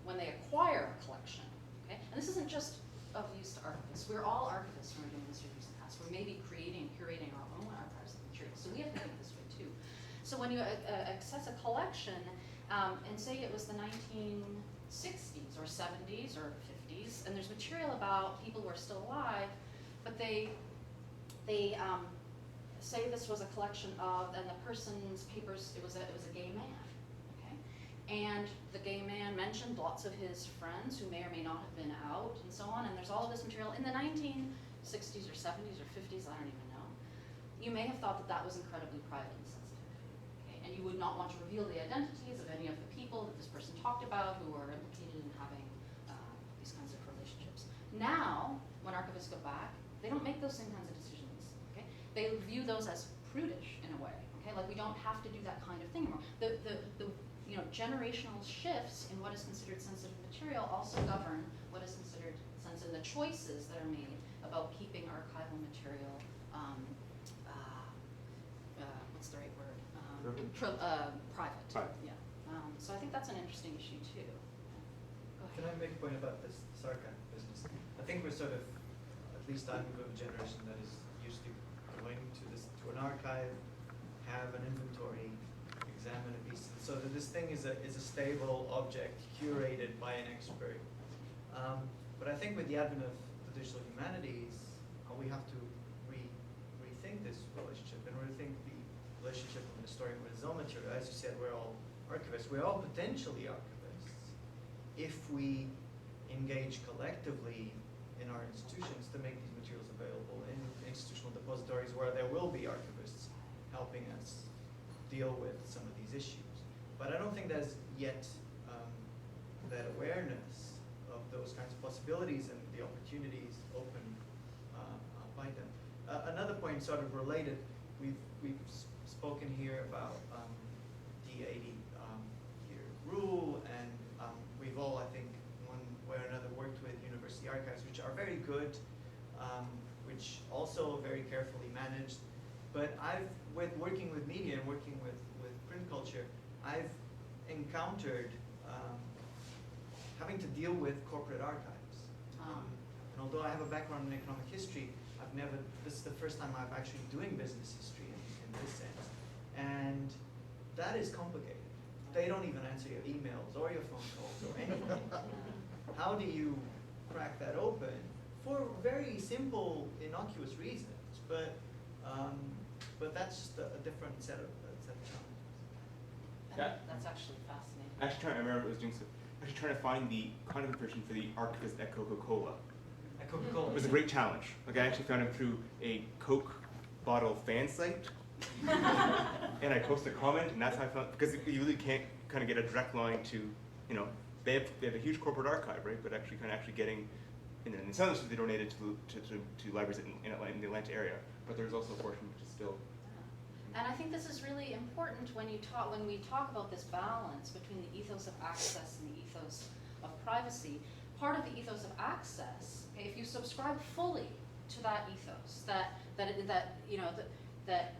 when they acquire a collection. Okay? And this isn't just of use to archivists. We're all archivists when we're doing this reviews and past. We're maybe creating, curating our own archives of material. So we have to think this way too. So when you access a collection, and say it was the 1960s or 70s or 50s, and there's material about people who are still alive, but they say this was a collection of, and the person's papers, it was a gay man, okay? And the gay man mentioned lots of his friends who may or may not have been out and so on, and there's all of this material in the 1960s or 70s or 50s, I don't even know. You may have thought that that was incredibly private and sensitive, okay? And you would not want to reveal the identities of any of the people that this person talked about who were implicated in having these kinds of relationships. Now, when archivists go back, they don't make those same kinds of decisions, okay? They view those as prudish in a way, okay? Like we don't have to do that kind of thing anymore. The generational shifts in what is considered sensitive material also govern what is considered sensitive, the choices that are made about keeping archival material, what's the right word? Private. Yeah. So I think that's an interesting issue too. Go ahead. Can I make a point about this archive business? I think we're sort of, at least I'm of a generation that is used to going to an archive, have an inventory, examine a piece, so that this thing is a stable object curated by an expert. But I think with the advent of the digital humanities, we have to rethink this relationship and rethink the relationship of an historian with his own material. As you said, we're all archivists. We're all potentially archivists if we engage collectively in our institutions to make these materials available in institutional depositories where there will be archivists helping us deal with some of these issues. But I don't think there's yet that awareness of those kinds of possibilities and the opportunities open by them. Another point sort of related, we've spoken here about the 80-year rule, and we've all, I think, one way or another worked with university archives, which are very good, which also very carefully managed. But with working with media and working with print culture, I've encountered having to deal with corporate archives. And although I have a background in economic history, this is the first time I'm actually doing business history in this sense. And that is complicated. They don't even answer your emails or your phone calls or anything. How do you crack that open? For very simple, innocuous reasons, but that's just a different set of challenges. Yeah. That's actually fascinating. Actually, I remember I was trying to find the contact information for the archivist at Coca-Cola. At Coca-Cola. It was a great challenge. Like I actually found him through a Coke bottle fan site, and I posted a comment, and that's how I found, because you really can't kind of get a direct line to, they have a huge corporate archive, right? But actually getting, in some instances they donated to libraries in the Atlanta area, but there's also a portion which is still. And I think this is really important when we talk about this balance between the ethos of access and the ethos of privacy. Part of the ethos of access, okay, if you subscribe fully to that ethos, that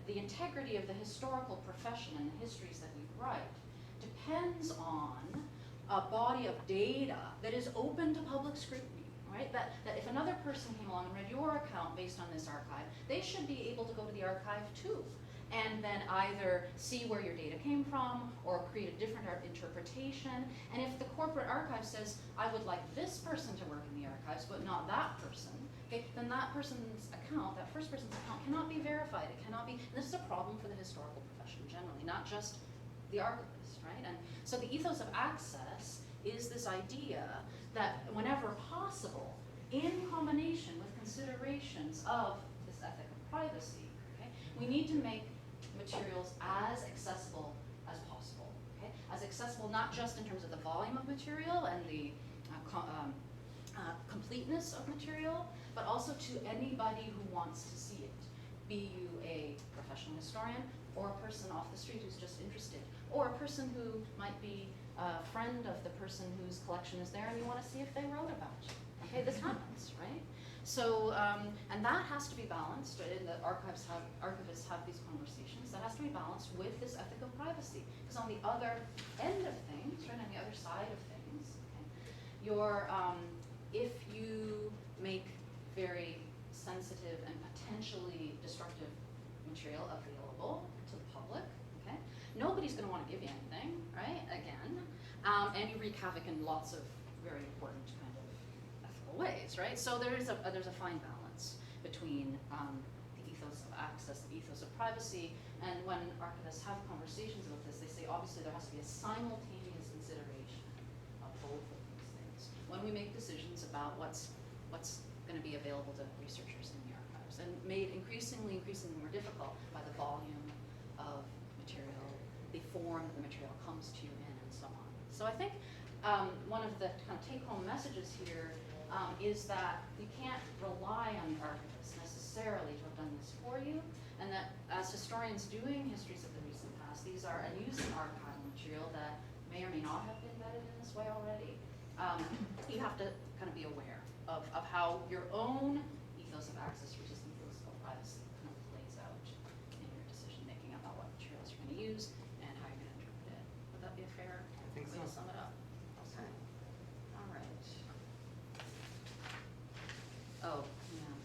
the integrity of the historical profession and the histories that we write depends on a body of data that is open to public scrutiny, right? That if another person came along and read your account based on this archive, they should be able to go to the archive too, and then either see where your data came from or create a different interpretation. And if the corporate archive says, I would like this person to work in the archives, but not that person, okay, then that person's account, that first person's account, cannot be verified. It cannot be, and this is a problem for the historical profession generally, not just the archivist, right? And so the ethos of access is this idea that whenever possible, in combination with considerations of this ethic of privacy, okay, we need to make materials as accessible as possible, okay? As accessible not just in terms of the volume of material and the completeness of material, but also to anybody who wants to see it, be you a professional historian or a person off the street who's just interested, or a person who might be a friend of the person whose collection is there and you want to see if they wrote about you. Okay, this happens, right? So, and that has to be balanced, and the archivists have these conversations, that has to be balanced with this ethic of privacy. Because on the other end of things, right, on the other side of things, okay, if you make very sensitive and potentially destructive material available to the public, okay, nobody's going to want to give you anything, right, again, and you wreak havoc in lots of very important kind of ethical ways, right? So there's a fine balance between the ethos ethos of access, the ethos of privacy. And when archivists have conversations about this, they say obviously there has to be a simultaneous consideration of both of these things when we make decisions about what's going to be available to researchers in the archives, and made increasingly more difficult by the volume of material, the form that the material comes to you in, and so on. So I think one of the kind of take-home messages here is that you can't rely on the archivists necessarily to have done this for you, and that as historians doing histories of the recent past, these are, and using archival material that may or may not have been vetted in this way already, you have to kind of be aware of how your own ethos of access versus ethos of privacy kind of plays out in your decision making about what materials you're going to use and how you're going to interpret it. Would that be a fair way to sum it up? Okay. All right. Oh, yeah.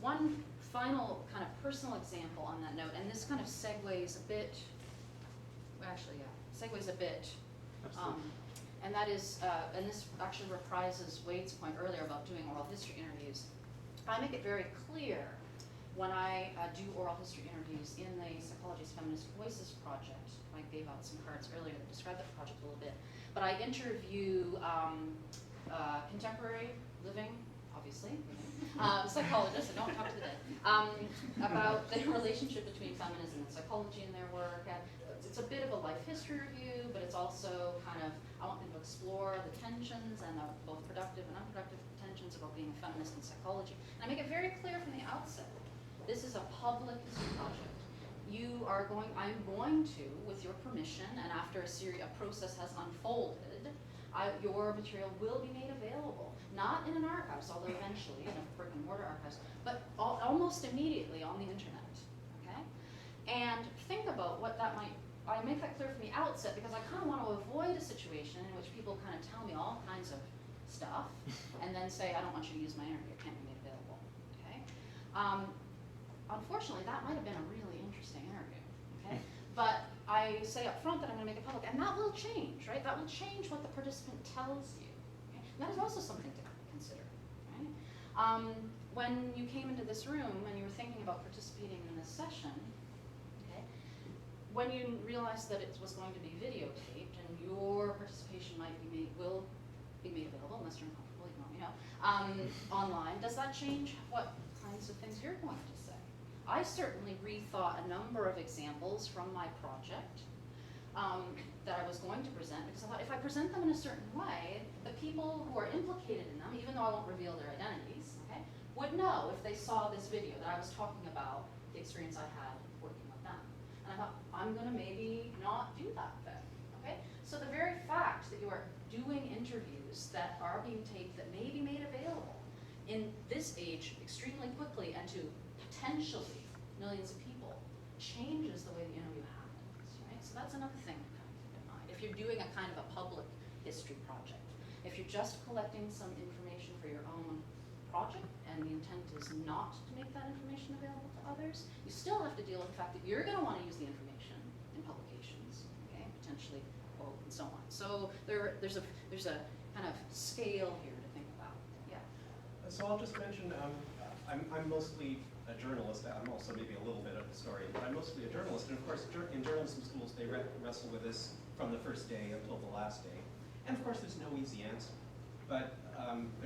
One final kind of personal example on that note, and this kind of segues a bit, segues a bit, and that is, and this actually reprises Wade's point earlier about doing oral history interviews. I make it very clear when I do oral history interviews in the Psychology's Feminist Voices project. I gave out some cards earlier that describe the project a little bit, but I interview contemporary living, obviously, psychologists, I don't talk to them, about the relationship between feminism and psychology in their work. And it's a bit of a life history review, but it's also kind of, I want them to explore the tensions and the both productive and unproductive tensions about being a feminist in psychology. And I make it very clear from the outset, this is a public history project. I'm going to, with your permission, and after a process has unfolded, your material will be made available, not in an archives, although eventually in a brick and mortar archives, but almost immediately on the internet, okay? And think about what that might, I make that clear from the outset because I kind of want to avoid a situation in which people kind of tell me all kinds of stuff and then say, I don't want you to use my interview, it can't be made available, okay? Unfortunately, that might have been a really interesting interview, okay? But I say up front that I'm going to make it public, and that will change, right? That will change what the participant tells you. Okay? And that is also something to consider, right? When you came into this room and you were thinking about participating in this session, okay, when you realized that it was going to be videotaped and your participation will be made available, unless you're uncomfortable, you can let me know, online, does that change what kinds of things you're going to say? I certainly rethought a number of examples from my project that I was going to present, because I thought if I present them in a certain way, the people who are implicated in them, even though I won't reveal their identities, okay, would know if they saw this video that I was talking about the experience I had working with them. And I thought, I'm going to maybe not do that then, okay? So the very fact that you are doing interviews that are being taped that may be made available in this age extremely quickly and to potentially millions of people changes the way the interview happens, right? So that's another thing to kind of keep in mind. If you're doing a kind of a public history project, if you're just collecting some information for your own project and the intent is not to make that information available to others, you still have to deal with the fact that you're going to want to use the information in publications, okay, potentially quote and so on. So there's a kind of scale here to think about. Yeah. So I'll just mention, I'm mostly a journalist. I'm also maybe a little bit of a historian, but I'm mostly a journalist. And of course, in journalism schools, they wrestle with this from the first day until the last day. And of course, there's no easy answer. But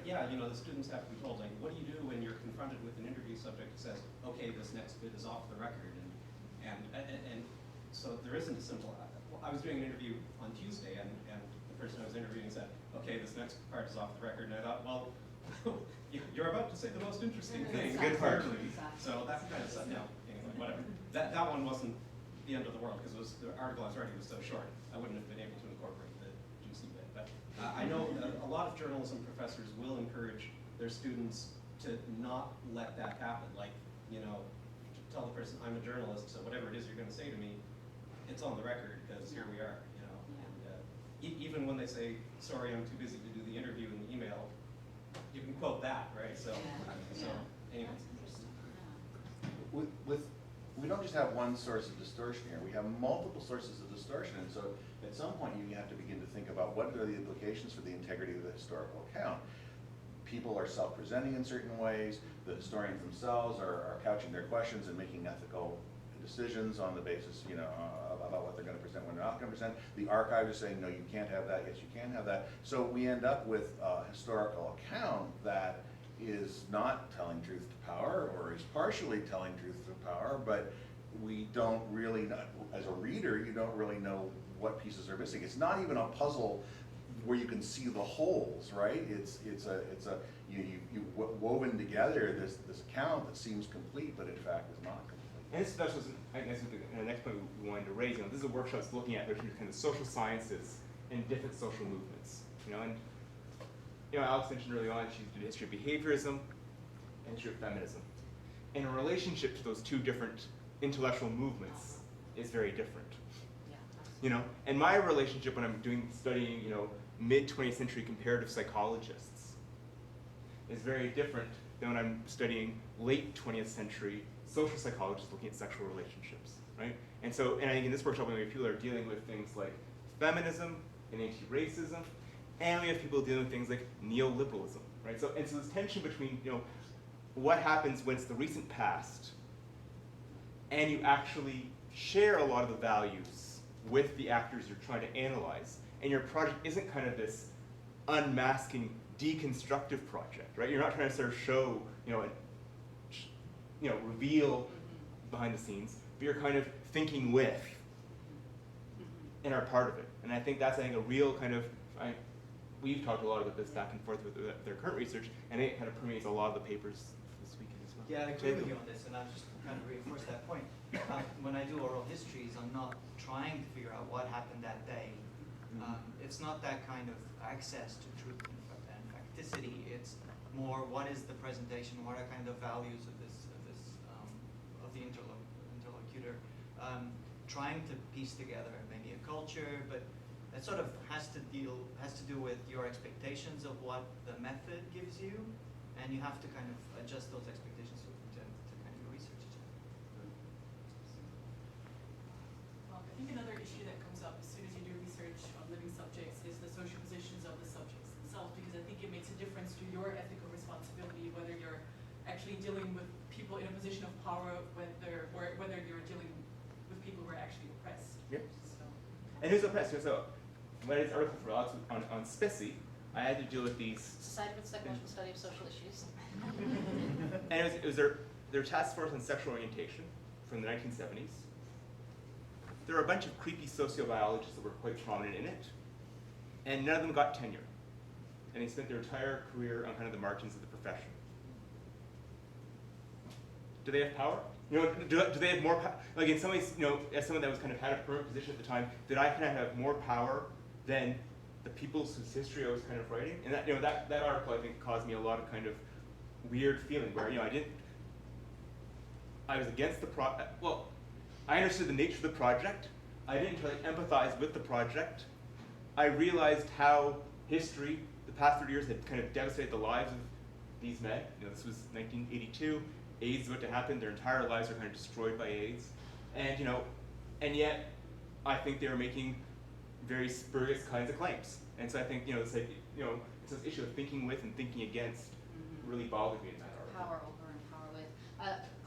yeah, you know, the students have to be told, like, what do you do when you're confronted with an interview subject that says, okay, this next bit is off the record, and so there isn't a simple. I was doing an interview on Tuesday, and the person I was interviewing said, okay, this next part is off the record, and I thought, well, you're about to say the most interesting thing. Good part. So that kind of said, no, anyway, whatever. That one wasn't the end of the world because the article I was writing was so short. I wouldn't have been able to incorporate the juicy bit. But I know a lot of journalism professors will encourage their students to not let that happen. Like, you know, to tell the person, I'm a journalist, so whatever it is you're going to say to me, it's on the record because here we are. You know, and even when they say, sorry, I'm too busy to do the interview in the email, you can quote that, right? So, anyway. We don't just have one source of distortion here. We have multiple sources of distortion, and so at some point you have to begin to think about what are the implications for the integrity of the historical account. people are self-presenting in certain ways, the historians themselves are couching their questions and making ethical decisions on the basis, about what they're going to present, when they're not going to present. The archive is saying, no, you can't have that, yes, you can have that. So we end up with a historical account that is not telling truth to power, or is partially telling truth to power, but we don't really know, as a reader, you don't really know what pieces are missing. It's not even a puzzle where you can see the holes, right? You woven together this account that seems complete, but in fact is not complete. And this was, I guess, the next point we wanted to raise. This is a workshop that's looking at kind of social sciences and different social movements. And Alex mentioned early on she did history of behaviorism and history of feminism, and a relationship to those two different intellectual movements is very different. And my relationship when I'm studying mid-20th century comparative psychologists is very different than when I'm studying late 20th century social psychologists looking at sexual relationships, right? And I think in this workshop, people are dealing with things like feminism and anti-racism, and we have people dealing with things like neoliberalism, right? So this tension between, what happens when it's the recent past, and you actually share a lot of the values with the actors you're trying to analyze, and your project isn't kind of this unmasking, deconstructive project, right? You're not trying to sort of show, reveal behind the scenes, but you're kind of thinking with and are part of it. And I think that's, a real kind of, we've talked a lot about this back and forth with their current research, and it kind of permeates a lot of the papers this weekend as well. Yeah, I agree with you on this, and I'll just kind of reinforce that point. When I do oral histories, I'm not trying to figure out what happened that day. It's not that kind of access to truth and facticity. It's more, what is the presentation? What are kind of values of the interlocutor? Trying to piece together maybe a culture, but that sort of has to do with your expectations of what the method gives you, and you have to kind of adjust those expectations to kind of your research. I think another issue that comes up as soon as you do research on living subjects is the social positions of the subjects themselves, because I think it makes a difference to your ethical responsibility whether you're actually dealing with people in a position of power, whether you're dealing with people who are actually oppressed. Yep. So. And who's oppressed? So when I did an article for Alex on SPICY, I had to deal with these. Society for the Psychological Study of Social Issues. And it was their task force on sexual orientation from the 1970s. There were a bunch of creepy sociobiologists that were quite prominent in it, and none of them got tenure. And they spent their entire career on kind of the margins of the profession. Do they have power? Do they have more power? Like in some ways, as someone that was kind of had a permanent position at the time, did I kind of have more power than the people whose history I was kind of writing? And that article, I think, caused me a lot of kind of weird feeling where, I was against the well, I understood the nature of the project. I didn't really empathize with the project. I realized how history, the past 30 years, had kind of devastated the lives of these men. This was 1982. AIDS is about to happen. Their entire lives are kind of destroyed by AIDS. And yet, I think they were making very spurious kinds of claims. And so I think, it's this issue of thinking with and thinking against really bothered me in that article. Power over and power with.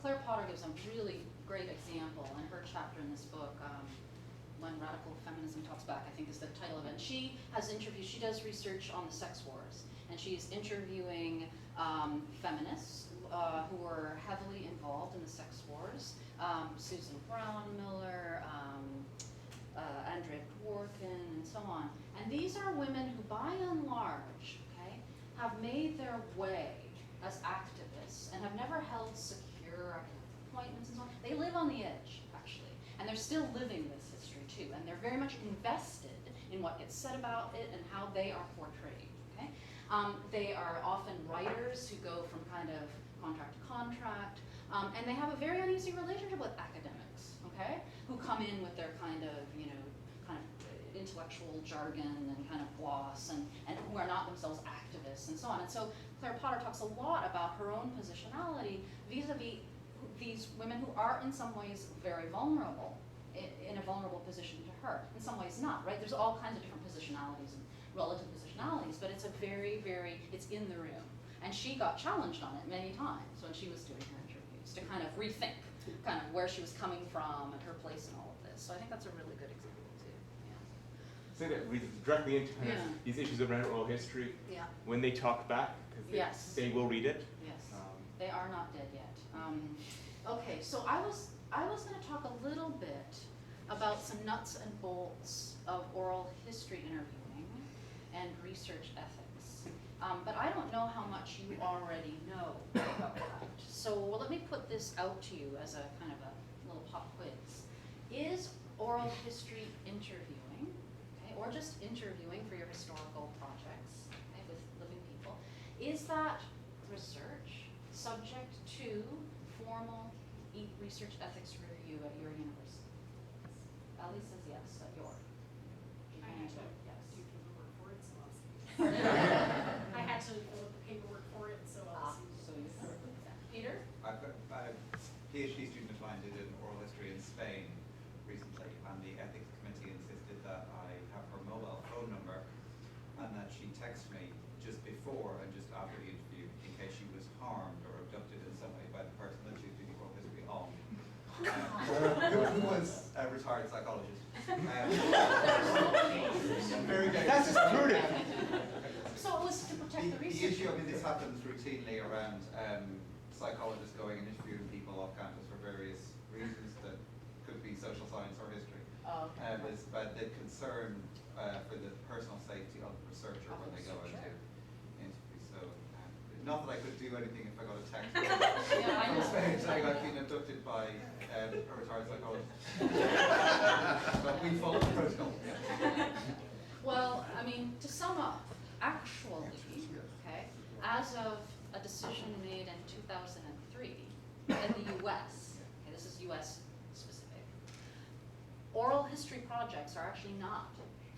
Claire Potter gives a really great example in her chapter in this book, When Radical Feminism Talks Back, I think is the title of it. She does research on the sex wars, and she's interviewing feminists who were heavily involved in the sex wars. Susan Brown Miller, Andrea Dworkin, and so on. And these are women who, by and large, have made their way as activists and have never held secure appointments and so on. They live on the edge, actually, and they're still living this history too, and they're very much invested in what gets said about it and how they are portrayed. They are often writers who go from kind of contract to contract, and they have a very uneasy relationship with academics, who come in with their kind of intellectual jargon and kind of gloss, and who are not themselves activists and so on. And so Claire Potter talks a lot about her own positionality vis-a-vis these women who are in some ways very vulnerable, in a vulnerable position to her, in some ways not, right? There's all kinds of different positionalities and relative positionalities, but it's a very, very, it's in the room. And she got challenged on it many times when she was doing her interviews to kind of rethink kind of where she was coming from and her place in all of this. So I think that's a really good example too. Yeah. So that reads directly into kind of Yeah. these issues around oral history. Yeah. When they talk back, because Yes. they will read it. Yes. They are not dead yet. Okay, so I was going to talk a little bit about some nuts and bolts of oral history interviewing and research ethics. But I don't know how much you already know about that. So let me put this out to you as a kind of a little pop quiz. Is oral history interviewing, okay, or just interviewing for your historical projects, okay, with living people, is that research subject to formal research ethics review at your university? Ellie says yes at York. I had to Yes. do paperwork for it, so I'll see. I had to fill out the paperwork for it, so I'll see. So you Peter? I've got a PhD student of mine did an oral history in Spain recently, and the ethics committee insisted that I have her mobile phone number and that she text me just before and just after the interview in case she was harmed or abducted in some way by the person that she was doing oral history on. Who was a retired psychologist. Very good. That's just prudent. So it was to protect the research. The issue, I mean, this happens routinely around psychologists going and interviewing people off campus for various reasons that could be social science or history. Oh, okay. But the concern for the personal safety of the researcher when they go into interviews. So, not that I could do anything if I got a text from Spain saying I've been abducted by a retired psychologist. But we follow the protocol. Yeah. Well, I mean, to sum up, actually, okay, as of a decision made in 2003 in the US, okay, this is US specific, oral history projects are actually not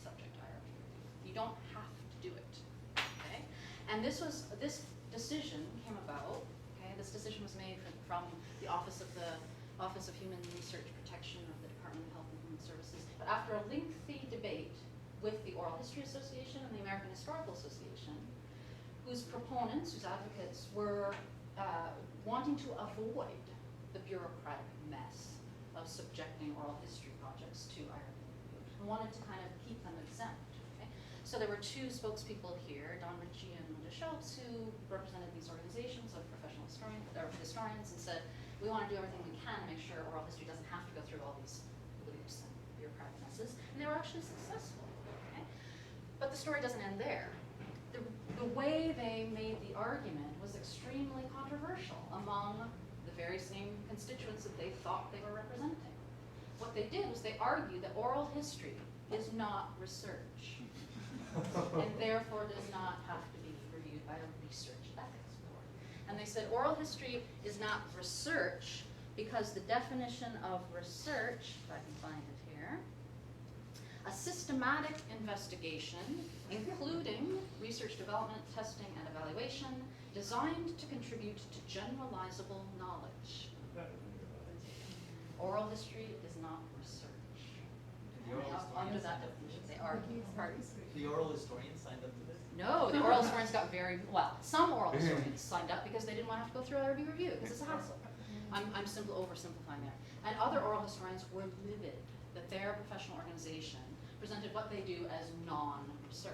subject to IRB review. You don't have to do it, okay? And this decision came about, okay, this decision was made from the Office of Human Research Protection of the Department of Health and Human Services, but after a lengthy debate with the Oral History Association and the American Historical Association, whose proponents, whose advocates were wanting to avoid the bureaucratic mess of subjecting oral history projects to IRB review and wanted to kind of keep them exempt. Okay? So there were two spokespeople here, Don Ritchie and Linda Schultz, who represented these organizations of professional historians and said, we want to do everything we can to make sure oral history doesn't have to go through all these loops and bureaucratic messes, and they were actually successful. Okay? But the story doesn't end there. The way they made the argument was extremely controversial among the very same constituents that they thought they were representing. What they did was they argued that oral history is not research, and therefore does not have to be reviewed by a research ethics board. And they said oral history is not research because the definition of research, if I can find it here, a systematic investigation, including research development, testing, and evaluation, designed to contribute to generalizable knowledge. Oral history is not research. Under that definition, they argue. The oral historian signed up to this? No, the oral historians got some oral historians signed up because they didn't want to have to go through IRB review, because it's a hassle. I'm simply oversimplifying there. And other oral historians were livid that their professional organization presented what they do as non-research.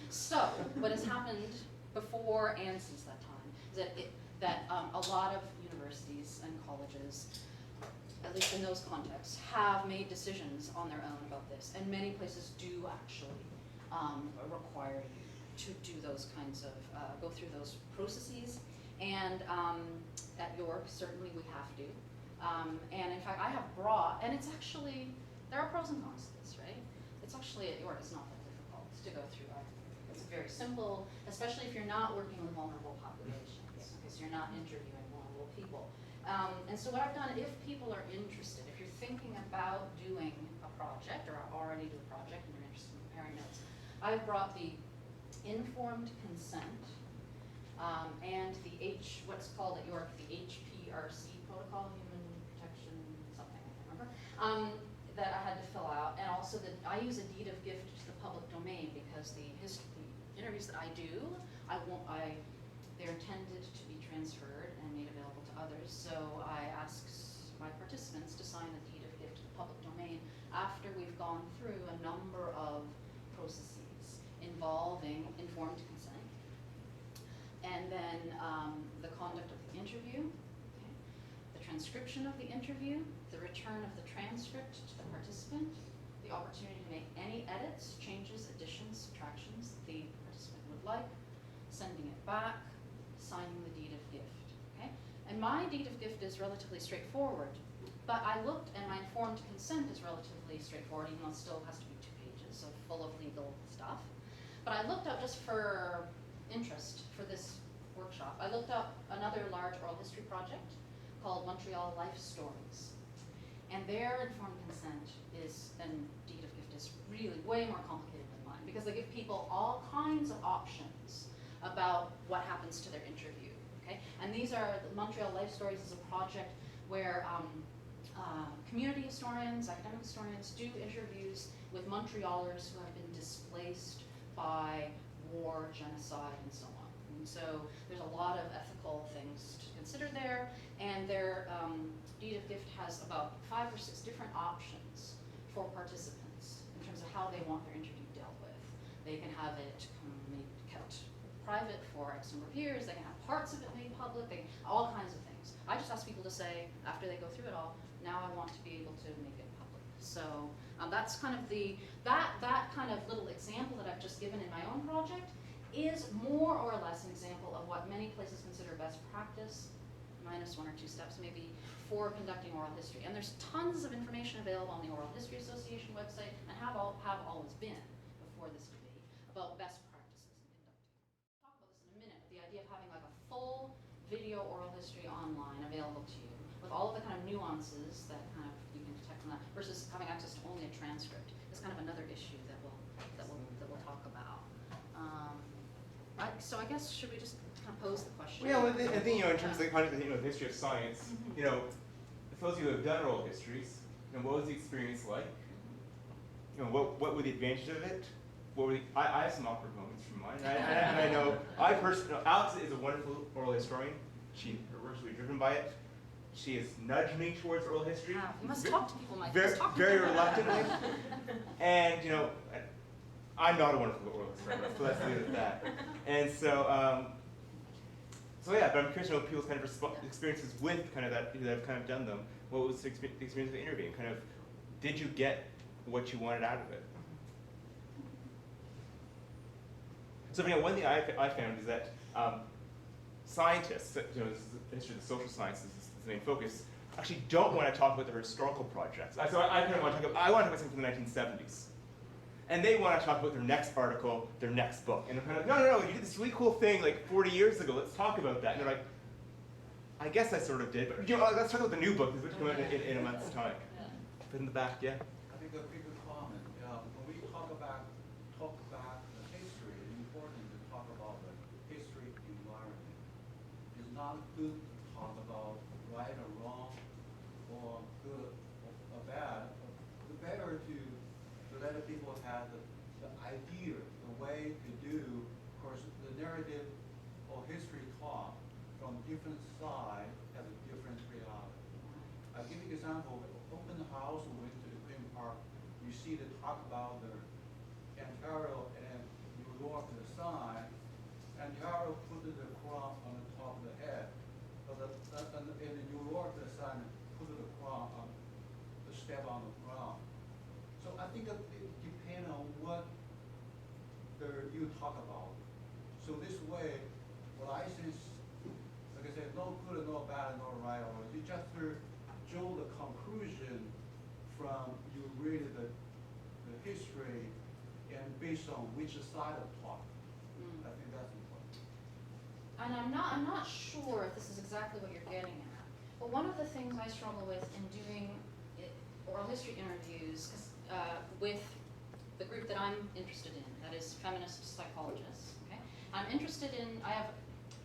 So, what has happened before and since that time is that a lot of universities and colleges, at least in those contexts, have made decisions on their own about this, and many places do actually require you to do those kinds of, go through those processes, and at York, certainly we have to. And in fact, I have brought, and it's actually, there are pros and cons to this, right? It's actually, at York, it's not that difficult to go through IRB. It's very simple, especially if you're not working with vulnerable populations, because you're not interviewing vulnerable people. And so what I've done, if people are interested, if you're thinking about doing a project, or already do a project and you're interested in comparing notes, I've brought the informed consent and the what's called at York the HPRC protocol, human protection something, I can't remember. that I had to fill out, and also that I use a deed of gift to the public domain because the interviews that I do, they're intended to be transferred and made available to others. So I ask my participants to sign a deed of gift to the public domain after we've gone through a number of processes involving informed consent, and then the conduct of the interview, okay, the transcription of the interview, the return of the transcript to the participant, the opportunity to make any edits, changes, additions, subtractions that the participant would like, sending it back, signing the deed of gift. Okay? And my deed of gift is relatively straightforward, but I looked, and my informed consent is relatively straightforward, even though it still has to be 2 pages, so full of legal stuff. But I looked up, just for interest for this workshop, I looked up another large oral history project called Montreal Life Stories. And their informed consent and deed of gift is really way more complicated than mine, because they give people all kinds of options about what happens to their interview. Okay? And these are, the Montreal Life Stories is a project where community historians, academic historians do interviews with Montrealers who have been displaced by war, genocide, and so on. And so there's a lot of ethical things to consider there, and their deed of gift has about 5 or 6 different options for participants in terms of how they want their interview dealt with. They can have it kept private for X number of years, they can have parts of it made public, all kinds of things. I just ask people to say, after they go through it all, now I want to be able to make it public. So that's kind of that kind of little example that I've just given in my own project is more or less an example of what many places consider best practice, minus 1 or 2 steps maybe, for conducting oral history. And there's tons of information available on the Oral History Association website, and have always been before this debate, about best practices in conducting. I'll talk about this in a minute, but the idea of having like a full video oral history online available to you, with all of the kind of nuances that kind of you can detect from that, versus having access to only a transcript, is kind of another issue that we'll talk about. So I guess, should we just kind of pose the question? Well, yeah, I think, in terms of the kind of, the history of science, for those of you who have done oral histories, what was the experience like? What were the advantages of it? I have some awkward moments from mine, and I know, Alex is a wonderful oral historian. Her work's really driven by it. She has nudged me towards oral history. Wow, you must talk to people, Mike. Very reluctantly. And, I'm not a wonderful oral historian, so let's leave it at that. And so, yeah, but I'm curious to know people's kind of experiences with kind of that have kind of done them. What was the experience of interviewing? Kind of, did you get what you wanted out of it? So, one thing I found is that scientists, this is the history of the social sciences is the main focus, actually don't want to talk about their historical projects. So I kind of want to talk about something from the 1970s. And they want to talk about their next article, their next book. And they're kind of, no, you did this really cool thing like 40 years ago, let's talk about that. And they're like, I guess I sort of did, but let's talk about the new book, which will come out in a month's time. But in the back, yeah? I think a bigger comment, when we talk about the history, it's important to talk about the history environment. It's not good to talk about right or wrong, or good or bad. The better to let the people have the idea, the way to do, of course, the narrative or history talk from different sides has a different reality. I'll give you an example. Open house, we went to the Green Park, you see they talk about the Ontario and New York, the sign. Ontario put the crown on the top of the head, but in New York, the sign put the crown on the step on the ground. So I think it depends on what you talk about. So this way, what I say is, like I said, no good, no bad, no right, or you just draw the conclusion from you read the history and based on which side of talk. I think that's important. And I'm not sure if this is exactly what you're getting at, but one of the things I struggle with in doing oral history interviews with the group that I'm interested in, that is feminist psychologists. Okay, I'm interested in.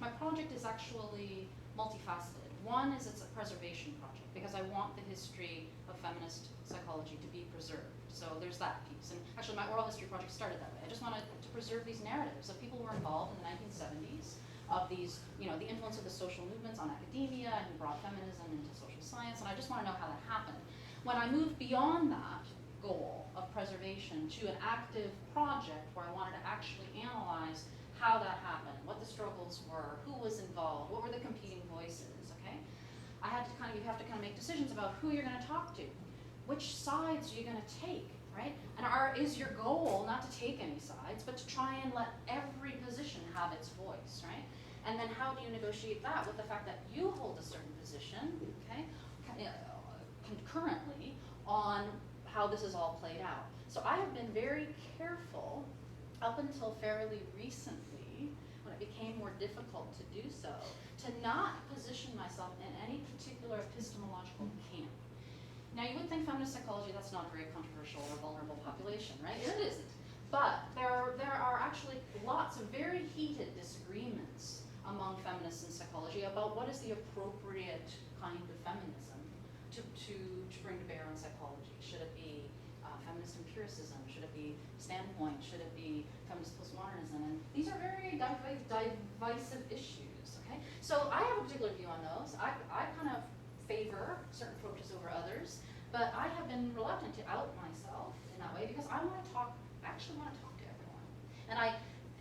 my project is actually multifaceted. One is it's a preservation project because I want the history of feminist psychology to be preserved. So there's that piece. And actually my oral history project started that way. I just wanted to preserve these narratives of people who were involved in the 1970s, of these, you know, the influence of the social movements on academia and who brought feminism into social science, and I just want to know how that happened. When I moved beyond that goal of preservation to an active project where I wanted to actually analyze how that happened, what the struggles were, who was involved, what were the competing voices, okay? I had to you have to kind of make decisions about who you're going to talk to. Which sides are you going to take, right? And is your goal not to take any sides, but to try and let every position have its voice, right? And then how do you negotiate that with the fact that you hold a certain position, okay, concurrently on how this is all played out. So I have been very careful up until fairly recently, when it became more difficult to do so, to not position myself in any particular epistemological camp. Now you would think feminist psychology, that's not a very controversial or vulnerable population, right? It isn't. But there are actually lots of very heated disagreements among feminists in psychology about what is the appropriate kind of feminism to bring to bear on psychology. Should it be feminist empiricism? Should it be standpoint? Should it be feminist postmodernism? And these are very divisive issues, okay? So I have a particular view on those. I kind of favor certain approaches over others, but I have been reluctant to out myself in that way because I actually want to talk to everyone. And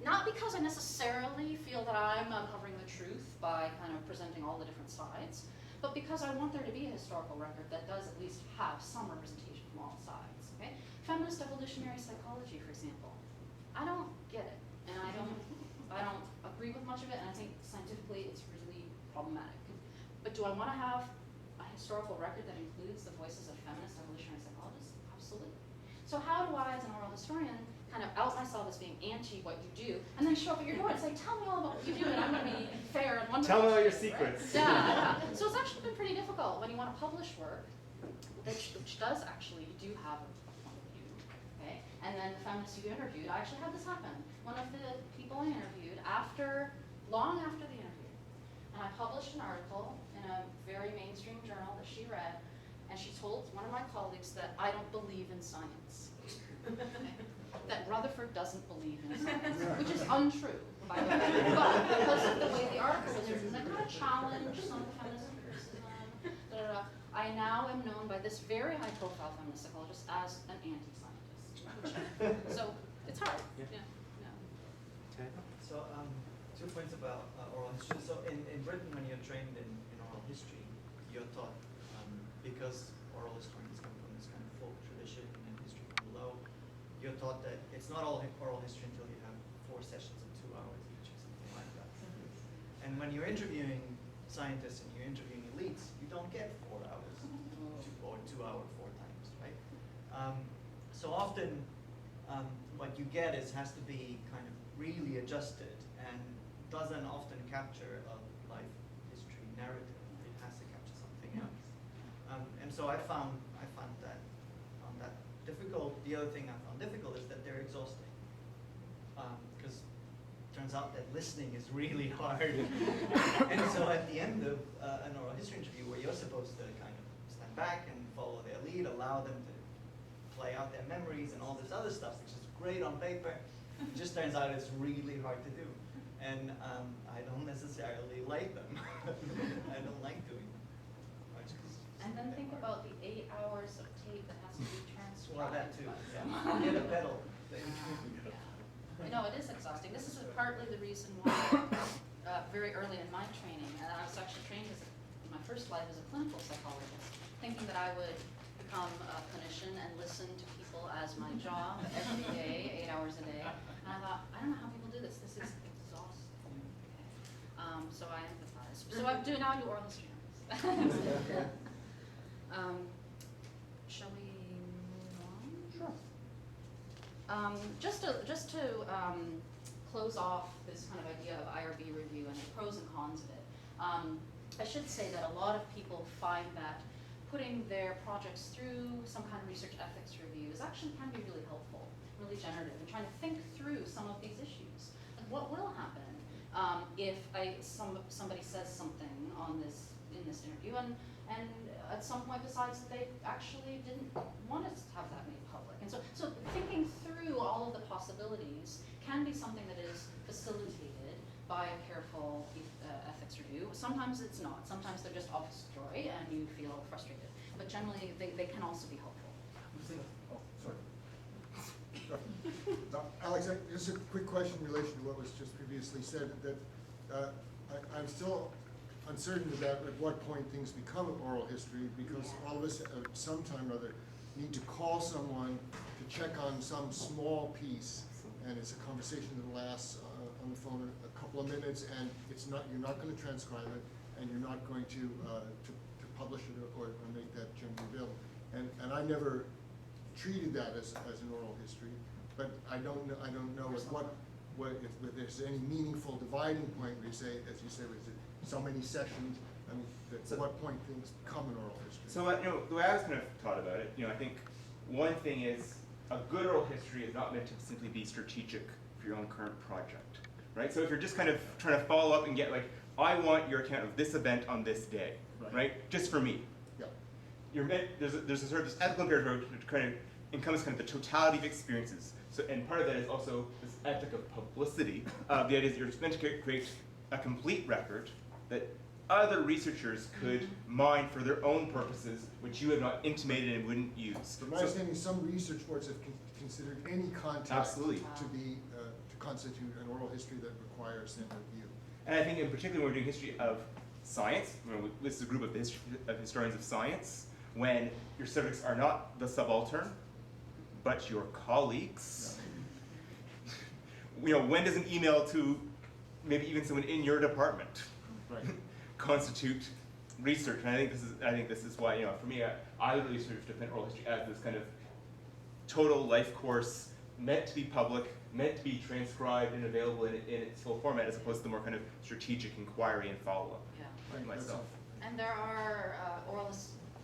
not because I necessarily feel that I'm uncovering the truth by kind of presenting all the different sides, but because I want there to be a historical record that does at least have some representation from all sides, okay? Feminist evolutionary psychology, for example. I don't get it, and I don't agree with much of it, and I think scientifically it's really problematic. But do I want to have a historical record that includes the voices of feminist evolutionary psychologists? Absolutely. So how do I, as an oral historian, kind of out myself as being anti what you do, and then show up at your door and say, tell me all about what you do, and I'm going to be fair and wonderful. Tell me all your right? secrets. Yeah. So it's actually been pretty difficult when you want to publish work, which does actually, you do have a point of view, okay? And then the feminists you interviewed, I actually had this happen. One of the people I interviewed, long after the interview, and I published an article in a very mainstream journal that she read, and she told one of my colleagues that I don't believe in science. Okay? That Rutherford doesn't believe in science, which is untrue, by the way. But because of the way the article was written, that kind of challenged some of the feminist criticism. I now am known by this very high-profile feminist psychologist as an anti-scientist. So it's hard. Yeah. So 2 points about oral history. So in Britain, when you're trained in oral history, you're taught, because oral historians come from this kind of folk tradition and history from below, you're taught that it's not all oral history until you have 4 sessions of 2 hours each or something like that. And when you're interviewing scientists and you're interviewing elites, you don't get 4 hours or 2 hours 4 times, right? So often what you get has to be kind of really adjusted and doesn't often capture a life history narrative. It has to capture something else. And so I found that difficult. The other thing I found difficult is that they're exhausting. Because it turns out that listening is really hard. And so at the end of an oral history interview where you're supposed to kind of stand back and follow their lead, allow them to play out their memories and all this other stuff, which is great on paper, it just turns out it's really hard to do. And I don't necessarily like them. I don't like doing them. And then think about the 8 hours of tape that has to be transcribed. Well, that too. Yeah. Get a pedal. No, it is exhausting. This is partly the reason why very early in my training, and I was actually trained in my first life as a clinical psychologist, thinking that I would become a clinician and listen to people as my job every day, 8 hours a day. And I thought, I don't know how people do this. This is exhausting. Okay. So I empathize. So I do now do oral history. Shall we move on? Sure. Just to close off this kind of idea of IRB review and the pros and cons of it, I should say that a lot of people find that putting their projects through some kind of research ethics review actually can be really helpful, really generative, in trying to think through some of these issues. Like what will happen if somebody says something in this interview and at some point decides that they actually didn't want to have that made public. And so thinking through all of the possibilities can be something that is facilitated by a careful ethics review. Sometimes it's not. Sometimes they're just off the story and you feel frustrated. But generally, they can also be helpful. Oh, sorry. Alex, just a quick question in relation to what was just previously said, that I'm still uncertain about at what point things become oral history, because all of us at some time or other need to call someone to check on some small piece, and it's a conversation that lasts on the phone a couple of minutes, and you're not going to transcribe it, and you're not going to publish it or make that generally available. And I never treated that as an oral history, but I don't know if there's any meaningful dividing point where you say, as you say, was it so many sessions? I mean, at what point things become an oral history? So the way I was kind of taught about it, I think one thing is a good oral history is not meant to simply be strategic for your own current project, right? So if you're just kind of trying to follow up and get like, I want your account of this event on this day, right? Just for me. Yeah. There's a sort of this ethical imperative to kind of encompass kind of the totality of experiences. So, and part of that is also this ethic of publicity. The idea is you're meant to create a complete record that other researchers could mine for their own purposes, which you have not intimated and wouldn't use. From my understanding, some research boards have considered any contact Absolutely. to constitute an oral history that requires standard review. And I think in particular when we're doing history of science, this is a group of historians of science, when your subjects are not the subaltern, but your colleagues. When does an email to maybe even someone in your department constitute research? And I think this is why, for me, I literally sort of define oral history as this kind of total life course meant to be public, meant to be transcribed and available in its full format, as opposed to the more kind of strategic inquiry and follow-up. Yeah. Myself. And there are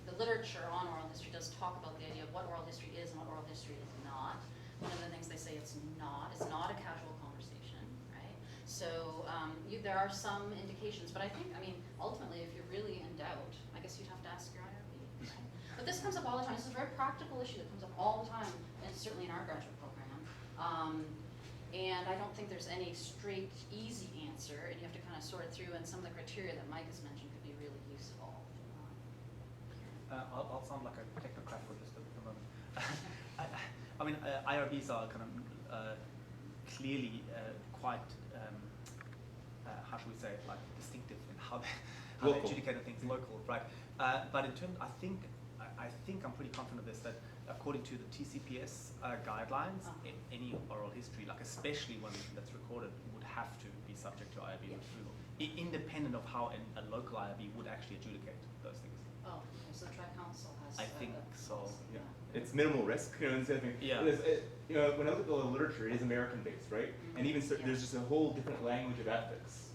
the literature on oral history does talk about the idea of what oral history is and what oral history is not. One of the things they say it's not a casual conversation, right? So there are some indications, but I mean, ultimately, if you're really in doubt, I guess you'd have to ask your IRB, right? But this comes up all the time. This is a very practical issue that comes up all the time, and certainly in our graduate program. And I don't think there's any straight, easy answer, and you have to kind of sort it through, and some of the criteria that Mike has mentioned could be really useful. I'll sound like a technocrat for just a moment. I mean, IRBs are kind of clearly quite, how should we say, like distinctive in how they adjudicate things local, right? But in terms, I think I'm pretty confident of this, that according to the TCPS guidelines, any oral history, like especially one that's recorded, would have to be subject to IRB approval, independent of how a local IRB would actually adjudicate those things. Oh, okay, so the Tri-Council has. I think so. Yeah. It's minimal risk, and so I think, when I look at the literature, it is American-based, right? And even so, there's just a whole different language of ethics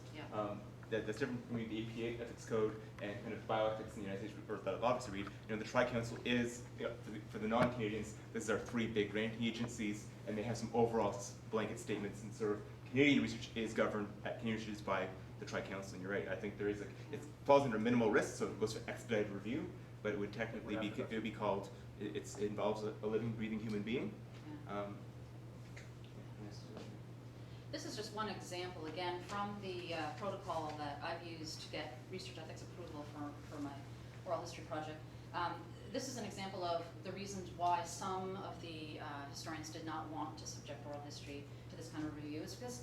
that's different from the APA ethics code and kind of bioethics in the United States, or that I've obviously read. The Tri-Council is, for the non-Canadians, this is our 3 big granting agencies, and they have some overall blanket statements, and sort of Canadian research is governed at Canadian research by the Tri-Council, and you're right, I think there is it falls under minimal risk, so it goes for expedited review, but it would technically be called, it involves a living, breathing human being. This is just one example, again, from the protocol that I've used to get research ethics approval for my oral history project. This is an example of the reasons why some of the historians did not want to subject oral history to this kind of review. It's because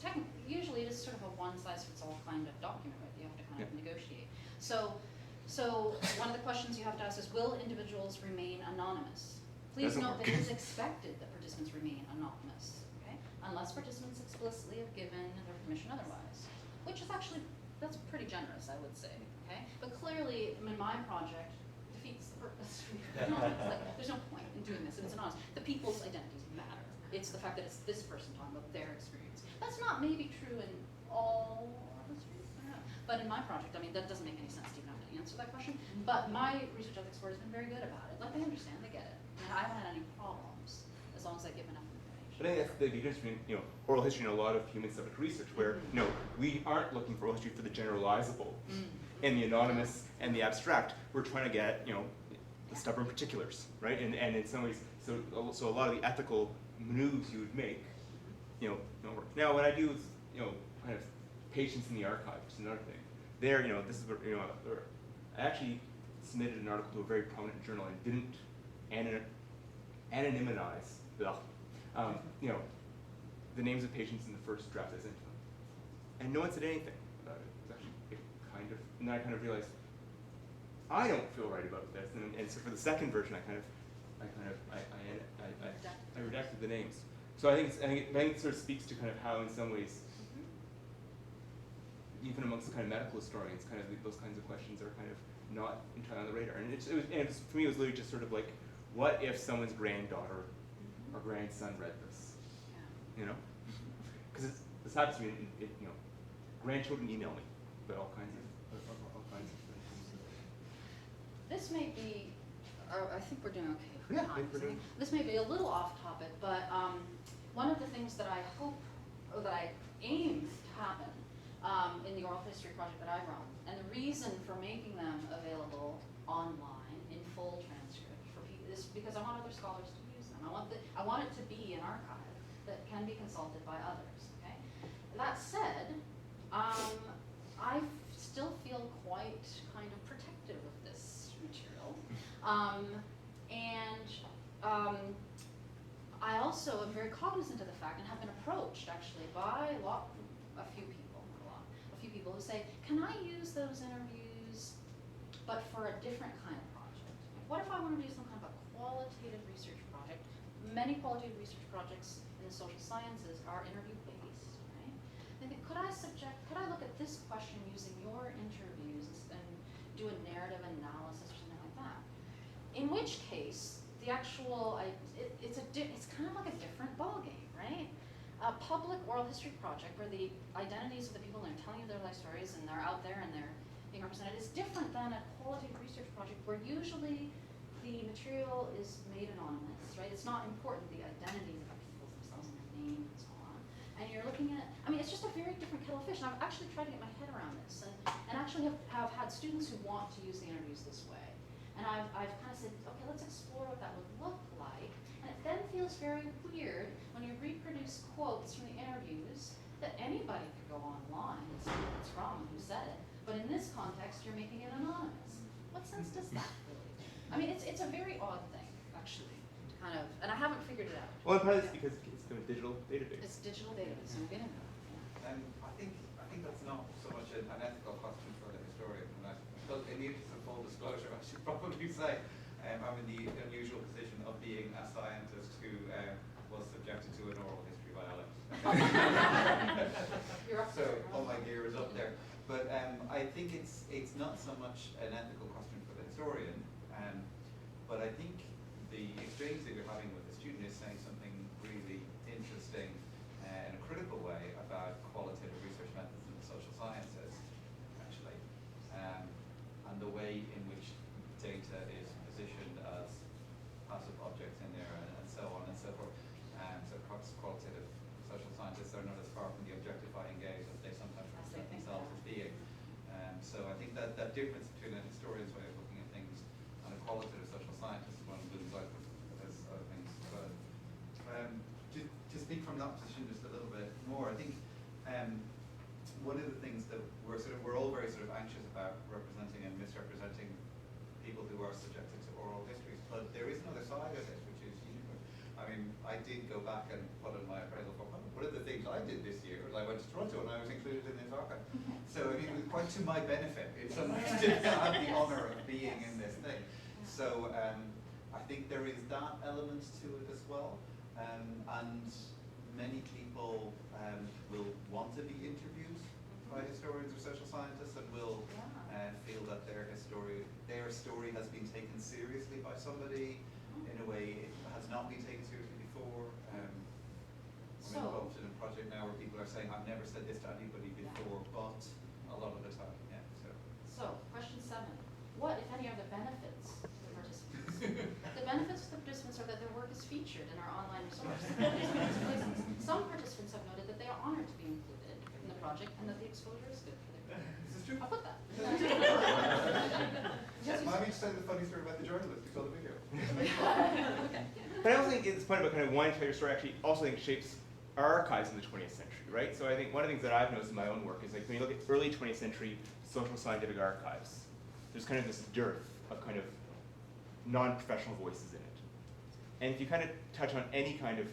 usually it is sort of a one-size-fits-all kind of document, right? You have to kind of negotiate. So one of the questions you have to ask is, will individuals remain anonymous? Please note that it is expected that participants remain anonymous, okay? Unless participants explicitly have given their permission otherwise, which is actually, that's pretty generous, I would say, okay? But clearly, in my project, defeats the purpose. There's no point in doing this if it's anonymous. The people's identities matter. It's the fact that it's this person talking about their experience. That's not maybe true in all histories, I don't know. But in my project, I mean, that doesn't make any sense to even have to answer that question. But my research ethics board has been very good about it. Like, they understand, they get it. And I haven't had any problems as long as I give enough information. But I think that's the difference between, you know, oral history and a lot of human subject research, where, you know, we aren't looking for oral history for the generalizable and the anonymous and the abstract. We're trying to get, you know, the stubborn particulars, right? And in some ways, so a lot of the ethical moves you would make, you know, don't work. Now, what I do is, you know, kind of patience in the archive, which is another thing. There, you know, this is what, you know, I actually submitted an article to a very prominent journal and didn't anonymize, you know, the names of patients in the first draft I sent to them. And no one said anything about it. It was actually kind of, and then I kind of realized, I don't feel right about this. And so for the second version, I redacted the names. So I think it sort of speaks to kind of how in some ways, even amongst the kind of medical historians, kind of those kinds of questions are kind of not entirely on the radar. And for me, it was literally just sort of like, what if someone's granddaughter or grandson read this? You know? Because this happens to me, you know, grandchildren email me about all kinds of things. This may be, I think we're doing okay for Yeah, time. I think we're doing. This may be a little off topic, but one of the things that I hope, or that I aim to happen in the oral history project that I run, and the reason for making them available online in full transcript for people is because I want other scholars to use them. I want it to be an archive that can be consulted by others. Okay. That said, I still feel quite kind of protective of this material, I also am very cognizant of the fact and have been approached actually by a few people who say, can I use those interviews but for a different kind of project? What if I want to do some kind of a qualitative research project? Many qualitative research projects in the social sciences are interview based, right? Could I look at this question using your interviews and do a narrative analysis or something like that? In which case, the actual, it's kind of like a different ballgame, right? A public oral history project where the identities of the people that are telling you their life stories and they're out there and they're being represented is different than a qualitative research project where usually the material is made anonymous, right? It's not important, the identities of the people themselves and their names and so on. And you're looking at, I mean, it's just a very different kettle of fish. And I've actually tried to get my head around this and actually have had students who want to use the interviews this way. And I've kind of said, okay, let's explore what that would look like. And it then feels very weird when you reproduce quotes from the interviews that anybody could go online and see where it's from and who said it. But in this context, you're making it anonymous. What sense does that really make? I mean, it's a very odd thing, actually, kind of, and I haven't figured it out. Well, in part it's because it's a digital database. It's digital database, so we're getting there. I think that's not so much an ethical question for the historian. But in the interest of full disclosure, I should probably say I'm in the unusual position of being a scientist who was subjected to an oral history by Alex. You're up So there. all my gear is up there. But I think it's not so much an ethical question for the historian, but I think the exchange that you're having with the student is saying something really interesting in a critical way about qualitative research methods in the social sciences, actually, and the way in which data is positioned as passive objects in there and so on and so forth. So qualitative social scientists are not as far from the objectifying gaze as they sometimes represent themselves as being. So I think that difference between a historian's way of looking at things and a qualitative social scientist is one of the out with those other things. But to speak from that position just a little bit more, I think one of the things that we're all very sort of anxious about representing and misrepresenting people who are subjected to oral histories, but there is another side of it, which is, I mean, I did go back and put in my appraisal form. One of the things I did this year was I went to Toronto and I was included in this archive. So I mean, it was quite to my benefit in some ways to have the honour of being in this thing. So I think there is that element to it as well. And many people will want to be interviewed by historians or social scientists and will feel that their story has been taken seriously by somebody in a way it has not been taken seriously before. I'm involved in a project now where people are saying, I've never said this to anybody before, but a lot of the time, yeah. So, question 7. What, if any, are the benefits to the participants? The benefits to the participants are that their work is featured in our online resource. The participants participants have noted that they are honored to be included in the project and that the exposure is good for their career. This is true. I'll put that. Mommy just said the funny story about the journalist who saw the video. Okay. But I also think this point about kind of wanting to tell your story actually also think shapes our archives in the 20th century, right? So I think one of the things that I've noticed in my own work is like when you look at early 20th century social scientific archives, there's kind of this dearth of kind of non-professional voices in it. And if you kind of touch on any kind of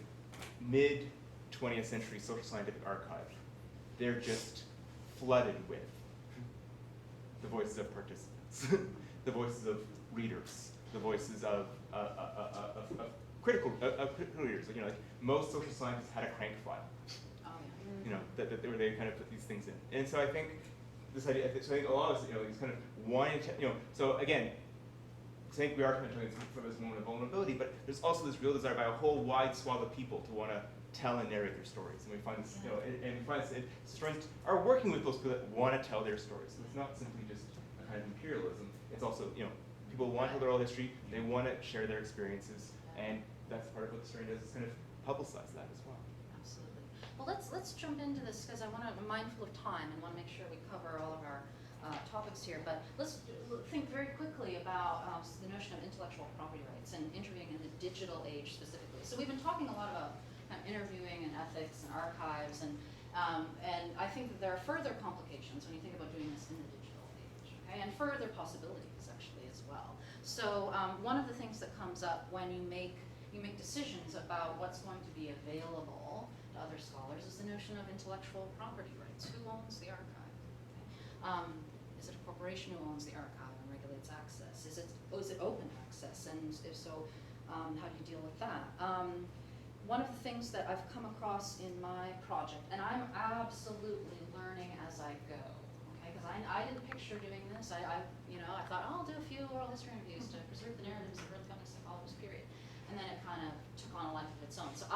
mid-20th century social scientific archive, they're just flooded with the voices of participants, the voices of readers, the voices of critical readers. Like, you know, like most social scientists had a crank file. Oh, yeah. You know, that they kind of put these things in. And so I think this idea, so I think a lot of us, you know, is kind of wanting to, you know, so again, I think we are kind of talking from this moment of vulnerability, but there's also this real desire by a whole wide swath of people to want to tell and narrate their stories. And we find this, you know, and we find this, historians are working with those people that want to tell their stories. So it's not simply just a kind of imperialism. It's also, you know, people want to tell their oral history, they want to share their experiences, and that's part of what the historian does, is kind of publicize that as well. Absolutely. Well, let's jump into this because I'm mindful of time and want to make sure we cover all of our topics here. But let's think very quickly about the notion of intellectual property rights and interviewing in the digital age specifically. So we've been talking a lot about kind of interviewing and ethics and archives, and I think that there are further complications when you think about doing this in the digital age, okay? And further possibilities actually as well. So one of the things that comes up when you make decisions about what's going to be available to other scholars is the notion of intellectual property rights. Who owns the archive? Okay. Is it a corporation who owns the archive and regulates access? Is it open access? And if so, how do you deal with that? One of the things that I've come across in my project, and I'm absolutely learning as I go, okay? Because I didn't picture doing this. I thought, oh, I'll do a few oral history interviews to preserve the narratives of the early feminist psychologist period. And then it kind of took on a life of its own. So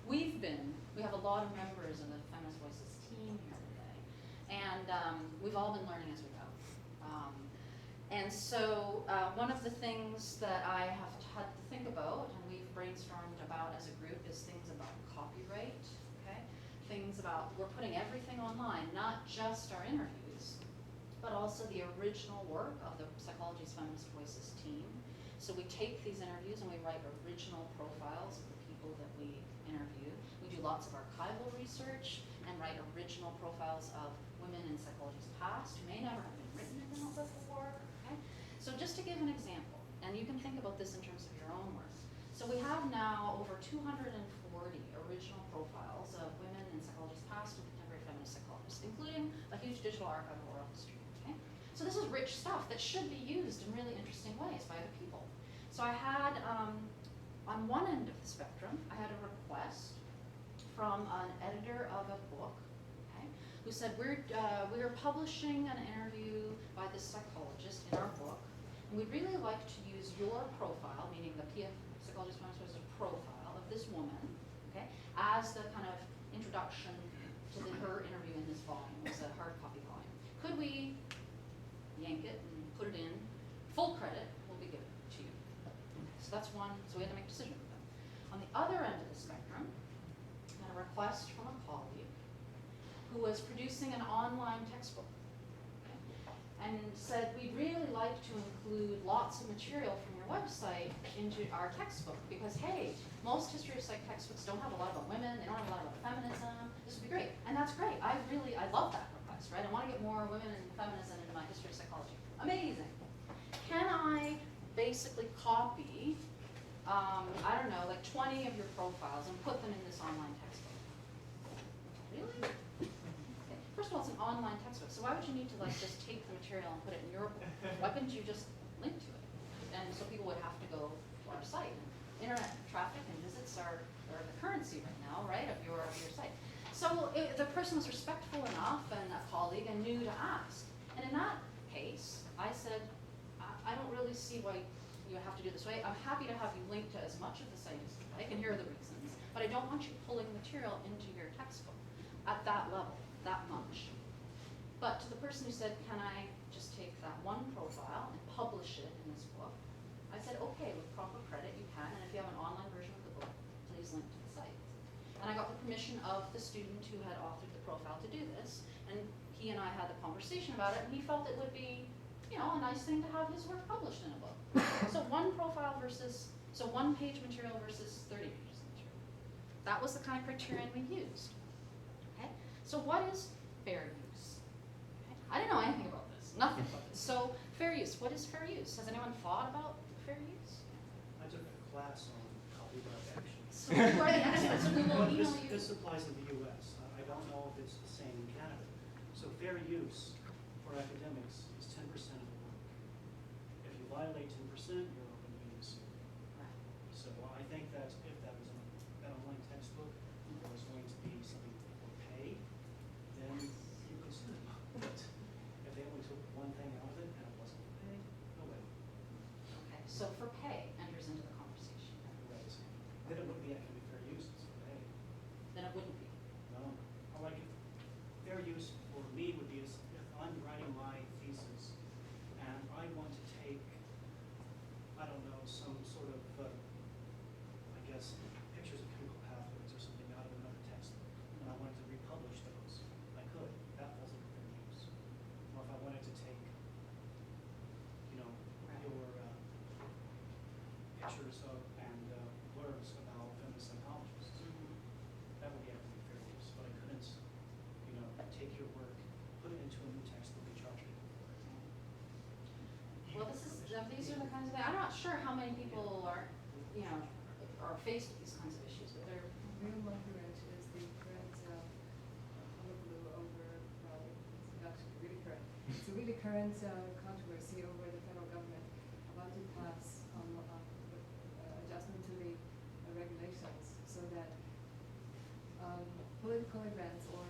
we have a lot of members of the Feminist Voices team here today. And we've all been learning as we go. And so one of the things that I have had to think about, and we've brainstormed about as a group, is things about copyright, okay? Things about, we're putting everything online, not just our interviews, but also the original work of the Psychology's Feminist Voices team. So we take these interviews and we write original profiles of the people that we interview. We do lots of archival research and write original profiles of women in psychology's past who may never have been written about before. Okay? So just to give an example, and you can think about this in terms of your own work. So we have now over 240 original profiles of women in psychology's past and contemporary feminist psychologists, including a huge digital archive of oral history. Okay? So this is rich stuff that should be used in really interesting ways by other people. So I had, on one end of the spectrum, I had a request from an editor of a book, okay, who said, we're publishing an interview by this psychologist in our book, and we'd really like to use your profile, meaning the PF Psychologist Feminist profile of this woman, okay, as the kind of introduction to her interview in this volume. It's a hard copy volume. Could we yank it and put it in? Full credit will be given to you. So that's one, so we had to make a decision with them. On the other end of the spectrum, I had a request from a colleague who was producing an online textbook, okay, and said, we'd really like to include lots of material from your website into our textbook because, hey, most history of psych textbooks don't have a lot about women, they don't have a lot about feminism. This would be great. And that's great. I love that request, right? I want to get more women and feminism into my history of psychology. Amazing. Can I basically copy, I don't know, like 20 of your profiles and put them in this online textbook? Really? Okay. First of all, it's an online textbook, so why would you need to like just take the material and put it in your book? Why couldn't you just link to it? And so people would have to go to our site. Internet traffic and visits are the currency right now, right, of your site. So the person was respectful enough, and a colleague, and knew to ask. And in that case, I said, I don't really see why you have to do this way. I'm happy to have you link to as much of the site as you like, and here are the reasons. But I don't want you pulling material into your textbook at that level, that much. But to the person who said, can I just take that one profile and publish it in this book? I said, okay, with proper credit you can, and if you have an online version of the book, please link to the site. And I got the permission of of the student who had authored the profile to do this, and he and I had a conversation about it, and he felt it would be, you know, a nice thing to have his work published in a book. So one profile versus, so 1 page material versus 30 pages of material. That was the kind of criterion we used. Okay? So what is fair use? Okay? I didn't know anything about this, nothing about this. So fair use, what is fair use? Has anyone thought about fair use? I took a class on copyright action. So who are the experts? So we will But email you. this applies in the US. I don't know if it's the same in Canada. So fair use for academics is 10% of the work. If you violate 10%, you're open to being sued. So I think that if that was an online textbook or was going to be something for pay, then you could sue them. But if they only took one thing out of it and it wasn't for pay, no way. Okay, so for pay enters into the conversation. Right. Then it wouldn't be actually fair use, it's for pay. Then it wouldn't be. No. I like it. Fair use for me would be if I'm writing my thesis and I want to take, I don't know, some sort of, I guess, pictures of chemical pathways or something out of another textbook, and I wanted to republish those, I could. That falls under fair use. Or if I wanted to take, you know, your pictures of and blurbs about feminist psychologists, that would be actually fair use. But I couldn't, you know, take your work, put it into a new textbook and charge people for it. Well, these are the kinds of things, I'm not sure how many people are, you know, are faced with these kinds of issues, but they're. Real monument is the current hullabaloo over, well, it's not really current. It's a really current controversy over the federal government about to pass adjustment to the regulations so that political events or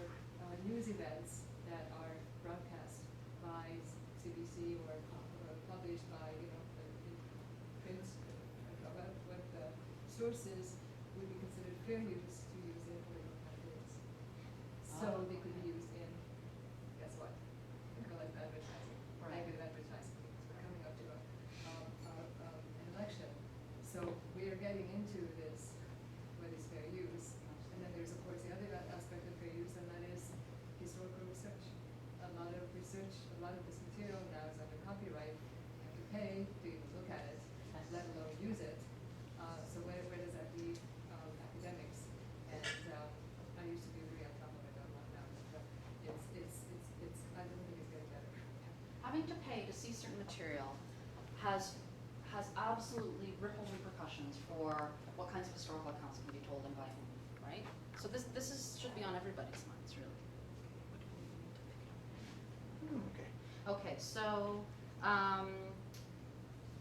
news events that are broadcast by CBC or published by, you know, print web sources would be considered fair use to use in political campaigns. So they could be used in, guess what? Like advertising, negative advertising, because we're coming up to an election. So we are getting into this, what is fair use, and then there's of course the other aspect of fair use, and that is historical research. A lot of research, a lot of this material now is under copyright. You have to pay to even look at it, let alone use it. So where does that leave academics? And I used to be really on top of it, I'm not now. But it's I don't think it's getting better. Having to pay to see certain material has absolutely ripple repercussions for what kinds of historical accounts can be told and by whom, right? So this should be on everybody's minds, really. Okay. Okay, so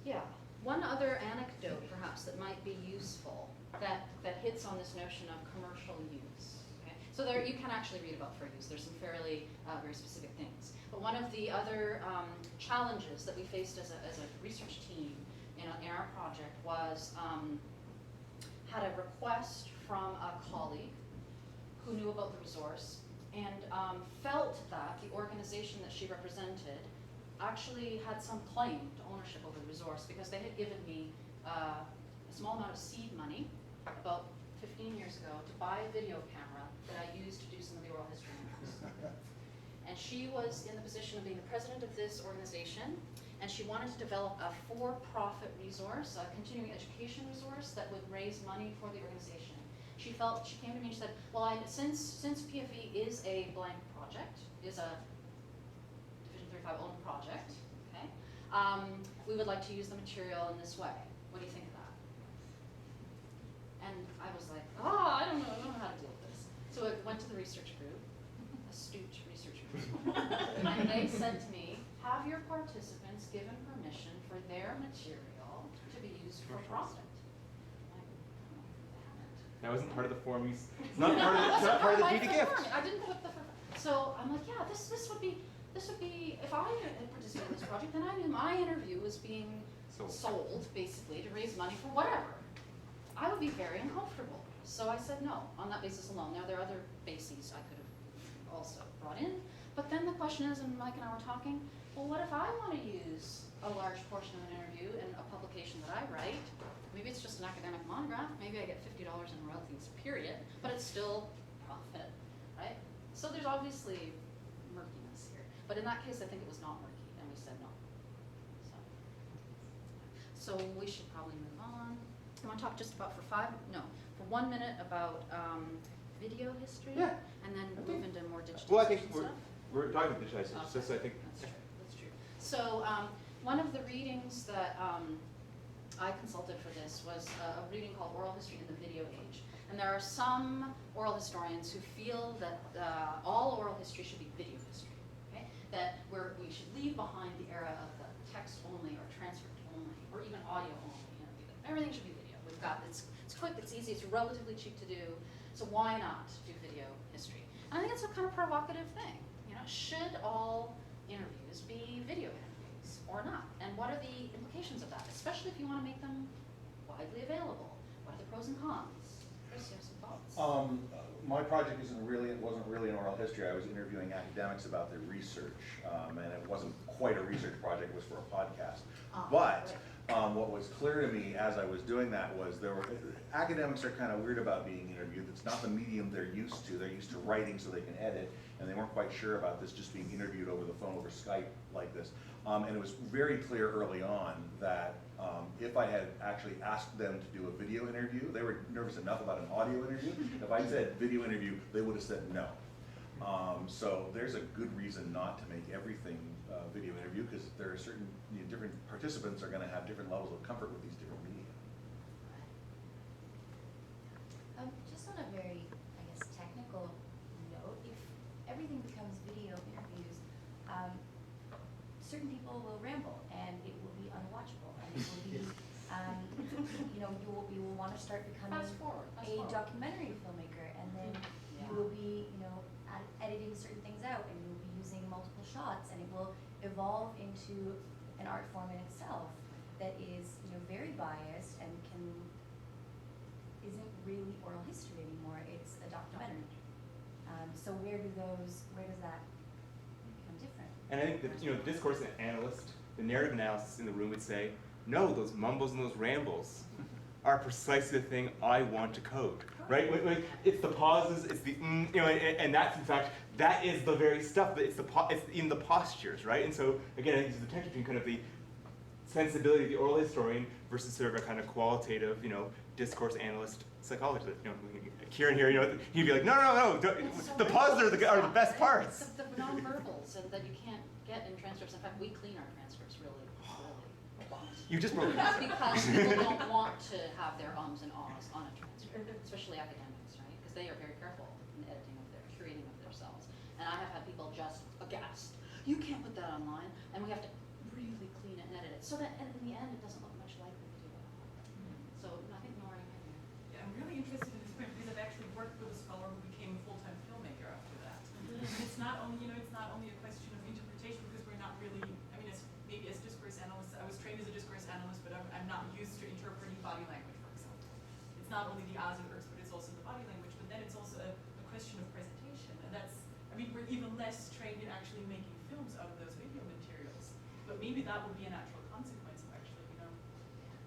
yeah, one other anecdote perhaps that might be useful that hits on this notion of commercial use. Okay, so there you can actually read about fair use. There's some fairly very specific things. But one of the other challenges that we faced as a research team in our project was had a request from a colleague who knew about the resource and felt that the organization that she represented actually had some claim to ownership over the resource because they had given me a small amount of seed money about 15 years ago to buy a video camera that I used to do some of the oral history interviews. And she was in the position of being the president of this organization, and she wanted to develop a for-profit resource, a continuing education resource that would raise money for the organization. She came to me and she said, well, since PFE is a blank project, is a Division 35 owned project, okay, we would like to use the material in this way. What do you think of that? And I was like, I don't know how to deal with this. So I went to the research group, astute research group, and they said to me, have your participants given permission for their material to be used for profit? That wasn't part of the form. It's not part of the duty gift. I didn't put the. So I'm like, yeah, this would be if I had participated in this project, then I knew my interview was being sold basically to raise money for whatever. I would be very uncomfortable. So I said no on that basis alone. Now there are other bases I could have also brought in, but then the question is, and Mike and I were talking, well, what if I want to use a large portion of an interview in a publication that I write? Maybe it's just an academic monograph. Maybe I get $50 in royalties, period. But it's still profit, right? So there's obviously murkiness here. But in that case, I think it was not murky, and we said no. So we should probably move on. You want to talk just about for 1 minute about video history? Yeah. And then move into more digitization Well, I think stuff? we're talking about digitization, Okay. so I think. That's true. So one of the readings that I consulted for this was a reading called Oral History in the Video Age. And there are some oral historians who feel that all oral history should be video history, okay? That we should leave behind the era of the text only or transcript only or even audio only. You know, everything should be video. We've got it's quick, it's easy, it's relatively cheap to do. So why not do video history? And I think it's a kind of provocative thing. You know, should all interviews be video interviews or not? And what are the implications of that, especially if you want to make them widely available? What are the pros and cons? Chris, you have some thoughts? My project wasn't really an oral history. I was interviewing academics about their research, and it wasn't quite a research project. It was for a podcast. But what was clear to me as I was doing that was academics are kind of weird about being interviewed. It's not the medium they're used to. They're used to writing so they can edit, and they weren't quite sure about this just being interviewed over the phone, over Skype like this. And it was very clear early on that if I had actually asked them to do a video interview, they were nervous enough about an audio interview. If I said video interview, they would have said no. So there's a good reason not to make everything video interview, because there are certain different participants are going to have different levels of comfort with these different media. Just on a very, I guess, technical note, if everything becomes video interviews, certain people will ramble and it will be unwatchable, and it will be, you will want to start becoming a documentary filmmaker, and then you will be, editing certain things out, and you will be using multiple shots, and it will evolve into an art form in itself that is, very biased and isn't really oral history anymore. It's a documentary. So where does that become different? And I think that, the discourse analyst, the narrative analysis in the room would say, no, those mumbles and those rambles are precisely the thing I want to code, right? It's the pauses, it's the and that's in fact, that is the very stuff, that it's in the postures, right? And so, again, I think there's a tension between kind of the sensibility of the oral historian versus sort of a kind of qualitative, discourse analyst psychologist. Kieran here, he'd be like, no, the pauses are the best parts. The nonverbals that you can't get in transcripts. In fact, we clean our transcripts really well. You just broke it. Because people don't want to have their ums and ahs on a transcript, especially academics, right? Because they are very careful in editing of their, curating of themselves. And I have had people just aghast. You can't put that online, and we have to really clean it and edit it. So that in the end, it doesn't look much like the video. So I think Nora, Yeah, I'm really interested in this point because I've actually worked with a scholar who became a full-time filmmaker after that. And it's not only, it's not only a question of interpretation, because we're not really, maybe as discourse analysts, I was trained as a discourse analyst, but I'm not used to interpreting body language, for example. It's not only the ahs and irks, but it's also the body language, but then it's also a question of presentation. And that's, we're even less trained in actually making films out of those video materials. But maybe that would be a natural consequence of actually,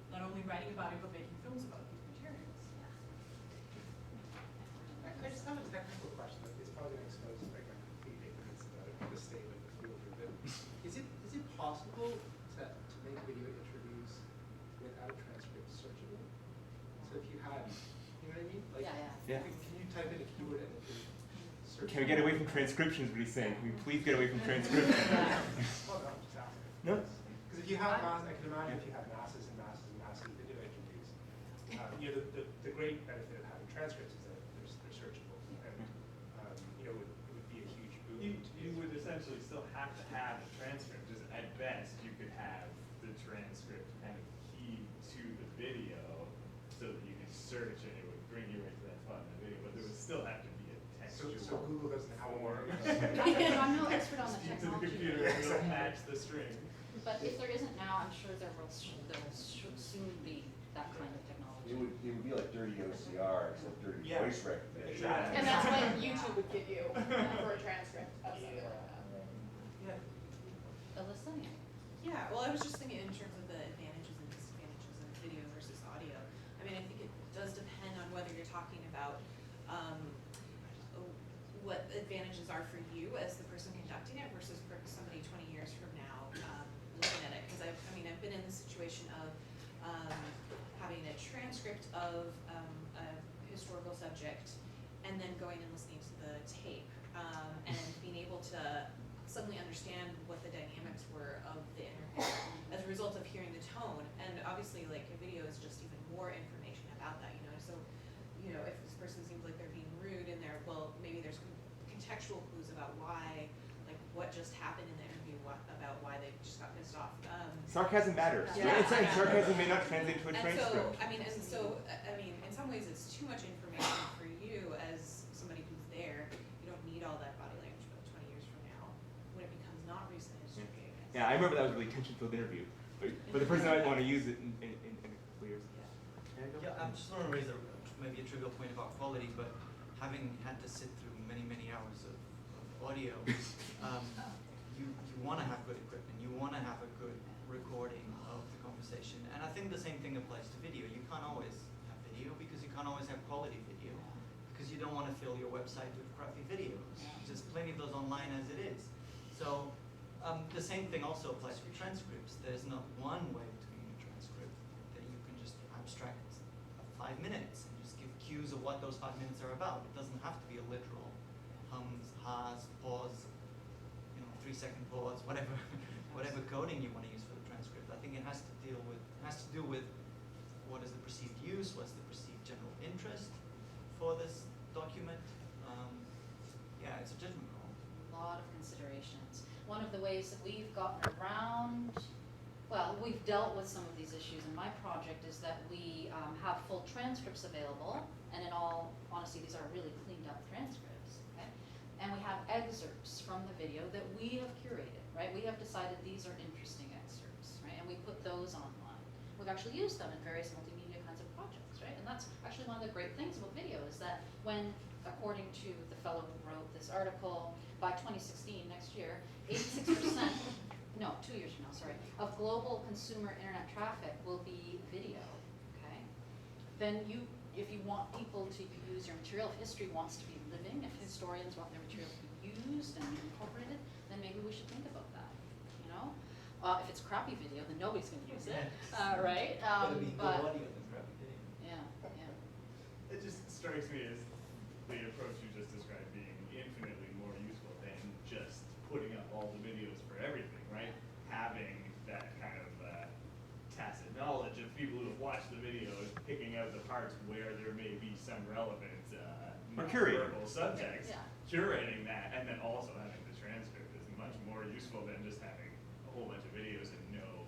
not only writing about it, but making films about these materials. I just have a technical question that is probably going to expose like a complete ignorance about the state of the field we're in. Is it possible to make video interviews without transcript searchable? So if you had, you know what I mean? Like, Yeah. Can you type in a keyword and it can search? Can we get away from transcriptions, what he's saying? Can we please get away from transcriptions? Well, no, I'm just asking. No? Because if you have I can imagine if you have masses and masses and masses of video interviews, the great benefit of having transcripts is that they're searchable, and it would be a huge boon. You would essentially still have to have a transcript. Just at best, you could have the transcript kind of keyed to the video so that you could search and it would bring you right to that spot in the video. But there would still have to be a textual So Google doesn't have form. I'm no expert on the Speak to the technology. computer and it'll match the string. But if there isn't now, I'm sure there will soon be that kind of technology. It would be like dirty OCR, except dirty voice recognition. Exactly. And that's what YouTube would give you for a transcript of something like that. Alyssa? Yeah, well, I was just thinking in terms of the advantages and disadvantages of video versus audio. I think it does depend on whether you're talking about advantages are for you as the person conducting it versus somebody 20 years from now looking at it. Because I've been in the situation of having a transcript of a historical subject and then going and listening to the tape and being able to suddenly understand what the dynamics were of the interview as a result of hearing the tone. And obviously, like, a video is just even more information about that, you know. So, you know, if this person seems like they're being rude in there, well, maybe there's contextual clues about why, like, what just happened in the interview, about why they just got pissed off. Sarcasm matters. Yeah. And sarcasm may not translate to a transcript. So, in some ways, it's too much information for you as somebody who's there. You don't need all that body language, but 20 years from now, when it becomes not recent history. Yeah, I remember that was a really tension-filled interview. But the person might want to use it in a couple years. Yeah, I just want to raise maybe a trivial point about quality, but having had to sit through many, many hours of audio, you want to have good equipment. You want to have a good recording of the conversation. And I think the same thing applies to video. You can't always have video because you can't always have quality video because you don't want to fill your website with crappy videos. There's plenty of those online as it is. So the same thing also applies for transcripts. There's not one way of doing a transcript that you can just abstract 5 minutes and just give cues of what those 5 minutes are about. It doesn't have to be a literal hums, has, pause, 3-second pause, whatever coding you want to use for the transcript. I think it has to do with what is the perceived use, what's the perceived general interest for this document. Yeah, it's a judgment call. A lot of considerations. One of the ways that we've gotten around, well, we've dealt with some of these issues in my project is that we have full transcripts available, and in all honesty, these are really cleaned up transcripts, okay? And we have excerpts from the video that we have curated, right? We have decided these are interesting excerpts, right? And we put those online. We've actually used them in various multimedia kinds of projects, right? And that's actually one of the great things about video is that when, according to the fellow who wrote this article, by 2016, next year, 86%, no, 2 years from now, sorry, of global consumer internet traffic will be video, okay? Then if you want people to use your material, if history wants to be living, if historians want their material to be used and incorporated, then maybe we should think about that, you know? If it's crappy video, then nobody's going to use it, right? But yeah. It just strikes me as the approach you just described being infinitely more useful than just putting up all the videos for everything, right? Having that kind of tacit knowledge of people who have watched the videos, picking out the parts where there may be some relevant verbal subtext, curating that, and then also having the transcript is much more useful than just having a whole bunch of videos and no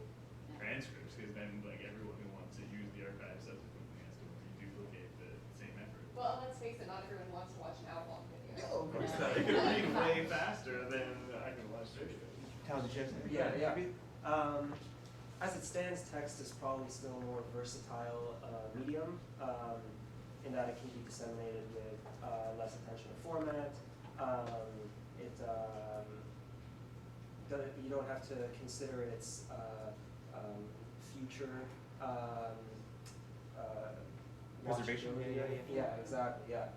transcripts, because then like everyone who wants to use the archive subsequently has to reduplicate the same effort. Well, let's face it, not everyone wants to watch an hour-long video. Oh, of course not. It can read way faster than I can watch video. Yeah. As it stands, text is probably still a more versatile medium in that it can be disseminated with less attention to format. You don't have to consider its future preservation. Yeah, exactly. Yeah,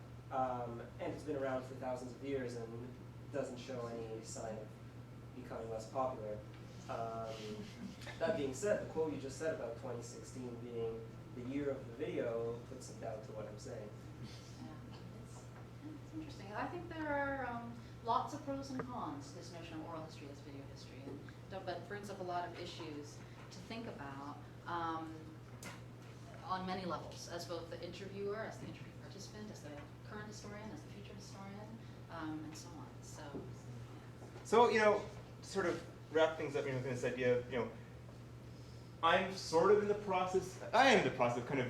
and it's been around for thousands of years and doesn't show any sign of becoming less popular. That being said, the quote you just said about 2016 being the year of the video puts some doubt to what I'm saying. Yeah, it's interesting. I think there are lots of pros and cons to this notion of oral history as video history, but it brings up a lot of issues to think about on many levels, as both the interviewer, as the interview participant, as the current historian, as the future historian, and so on. So, sort of wrap things up, with this idea of, I am in the process of kind of,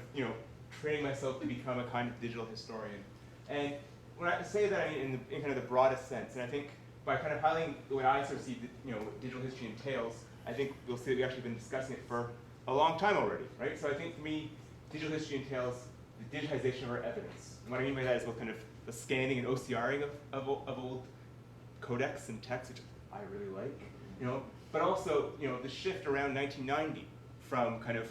training myself to become a kind of digital historian. And when I say that, I mean in kind of the broadest sense. And I think by kind of highlighting the way I sort of see, what digital history entails, I think you'll see that we've actually been discussing it for a long time already, right? So I think for me, digital history entails the digitization of our evidence. And what I mean by that is both kind of the scanning and OCRing of old codex and text, which I really like, but also, the shift around 1990 from kind of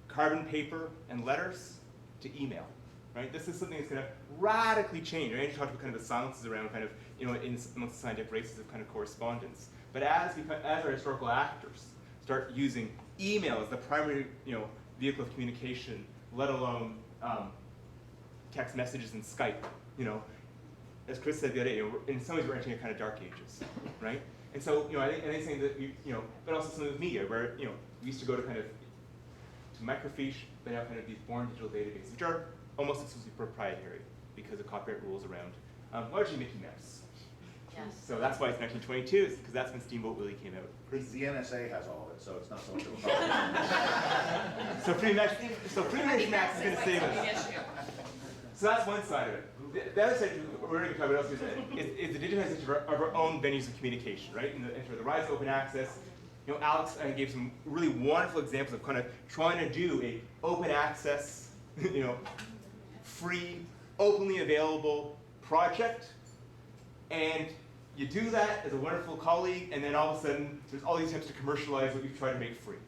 carbon paper and letters to email, right? This is something that's going to radically change. I talked about kind of the silences around kind of, amongst the scientific races of kind of correspondence. But as our historical actors start using email as the primary, vehicle of communication, let alone text messages and Skype, as Chris said the other day, in some ways we're entering a kind of dark ages, right? And so, I think saying that, but also some of the media where, we used to go to kind of to microfiche, but now kind of these born digital databases, which are almost exclusively proprietary because of copyright rules around largely Mickey Mouse. Yes. So that's why it's 1922, because that's when Steamboat Willie came out. The NSA has all of it, so it's not so much of a problem. So pretty much Max is going to save us. So that's one side of it. The other side, we're going to talk about is the digitization of our own venues of communication, right? And the rise of open access. Alex gave some really wonderful examples of kind of trying to do a open access, free, openly available project, and you do that as a wonderful colleague, and then all of a sudden there's all these attempts to commercialize what you've tried to make free.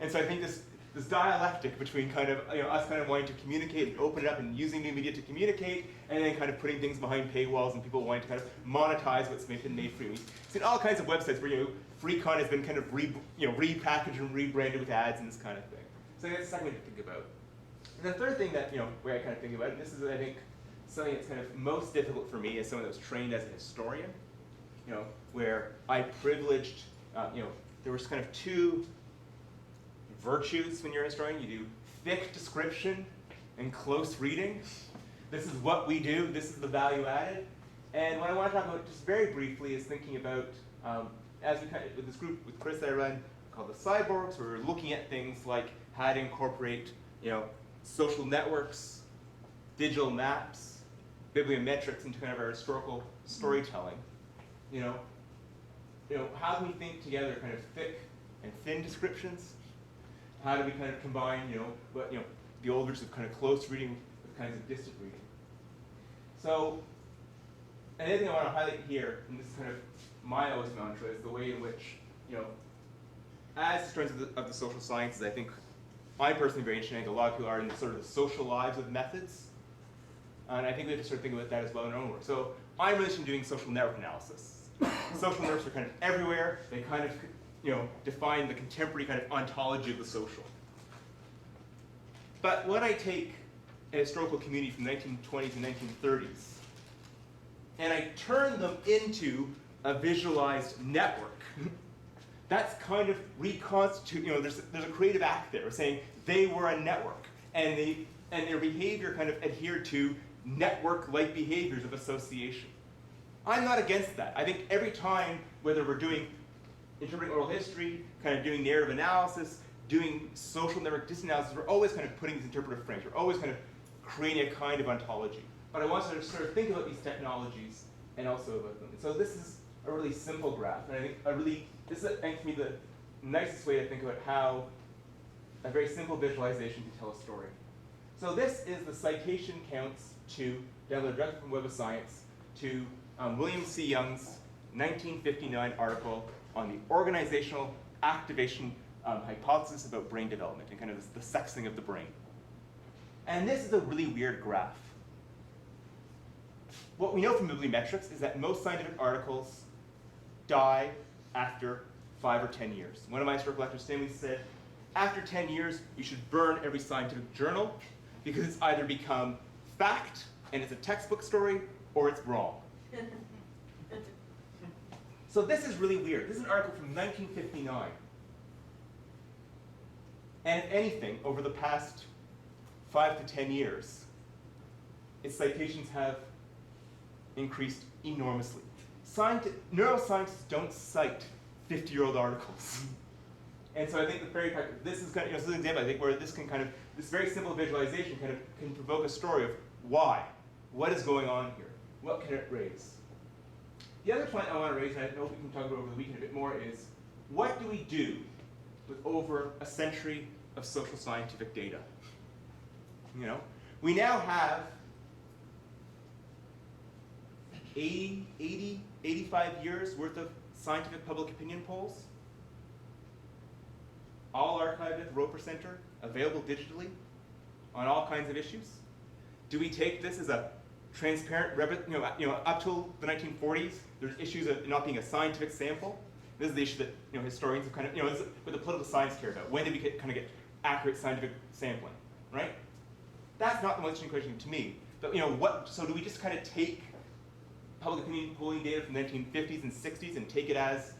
And so I think this dialectic between kind of us kind of wanting to communicate and open it up and using new media to communicate, and then kind of putting things behind paywalls and people wanting to kind of monetize what's been made free. We've seen all kinds of websites where free content has been kind of repackaged and rebranded with ads and this kind of thing. So that's the second thing to think about. And the third thing that where I kind of think about, and this is I think something that's kind of most difficult for me as someone that was trained as a historian, where I privileged, there was kind of two virtues when you're a historian. You do thick description and close reading. This is what we do. This is the value added. And what I want to talk about just very briefly is thinking about, as we kind of, with this group with Chris that I run called the PsyBorgs, where we're looking at things like how to incorporate, social networks, digital maps, bibliometrics into kind of our historical storytelling. How can we think together kind of thick and thin descriptions? How do we kind of combine, the old versions of kind of close reading with kinds of distant reading? So, another thing I want to highlight here, and this is kind of my always mantra, is the way in which, as historians of the social sciences, I think I'm personally very interested. I think a lot of people are in sort of the social lives of methods. And I think we have to sort of think about that as well in our own work. So I'm really interested in doing social network analysis. Social networks are kind of everywhere. They kind of, define the contemporary kind of ontology of the social. But when I take a historical community from the 1920s and 1930s, and I turn them into a visualized network, that's kind of reconstitute, there's a creative act there, saying they were a network, and their behavior kind of adhered to network-like behaviors of association. I'm not against that. I think every time, whether we're doing interpreting oral history, kind of doing narrative analysis, doing social network disanalysis, we're always kind of putting these interpretive frames. We're always kind of creating a kind of ontology. But I want to sort of think about these technologies and also about them. And so this is a really simple graph, and I think this is, I think, to me, the nicest way to think about how a very simple visualization can tell a story. So this is the citation counts to, download directly from Web of Science, to William C. Young's 1959 article on the organizational activation hypothesis about brain development and kind of the sexing of the brain. And this is a really weird graph. What we know from bibliometrics is that most scientific articles die after 5 or 10 years. One of my historical lecturers, Stanley, said, after 10 years, you should burn every scientific journal because it's either become fact and it's a textbook story, or it's wrong. So this is really weird. This is an article from 1959. And if anything, over the past 5 to 10 years, its citations have increased enormously. Neuroscientists don't cite 50-year-old articles. And so I think the very fact, this is kind of, this is an example, I think, where this can kind of, this very simple visualization kind of can provoke a story of why. What is going on here? What can it raise? The other point I want to raise, and I hope we can talk about over the weekend a bit more, is what do we do with over a century of social scientific data? We now have 85 years worth of scientific public opinion polls, all archived at the Roper Center, available digitally on all kinds of issues. do we take this as a transparent, up till the 1940s, there's issues of it not being a scientific sample. This is the issue that historians have kind of, this is what the political science care about. When did we kind of get accurate scientific sampling, right? That's not the most interesting question to me. But so do we just kind of take public opinion polling data from the 1950s and 60s and take it as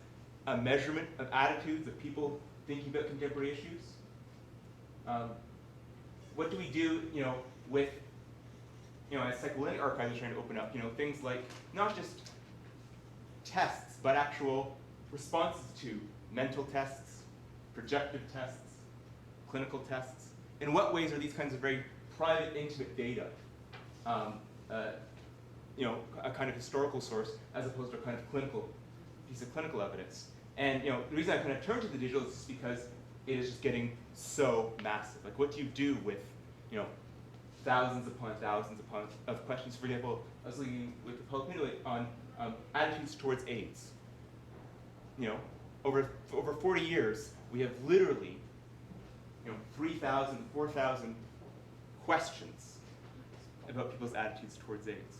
a measurement of attitudes of people thinking about contemporary issues? What do we do, with, as psychoanalytic archives are trying to open up, things like not just tests, but actual responses to mental tests, projective tests, clinical tests. In what ways are these kinds of very private, intimate data, a kind of historical source as opposed to a kind of piece of clinical evidence? And the reason I kind of turn to the digital is just because it is just getting so massive. Like, what do you do with, thousands upon thousands of questions? For example, I was looking with the public opinion on attitudes towards AIDS. Over 40 years, we have literally, 3,000, 4,000 questions about people's attitudes towards AIDS.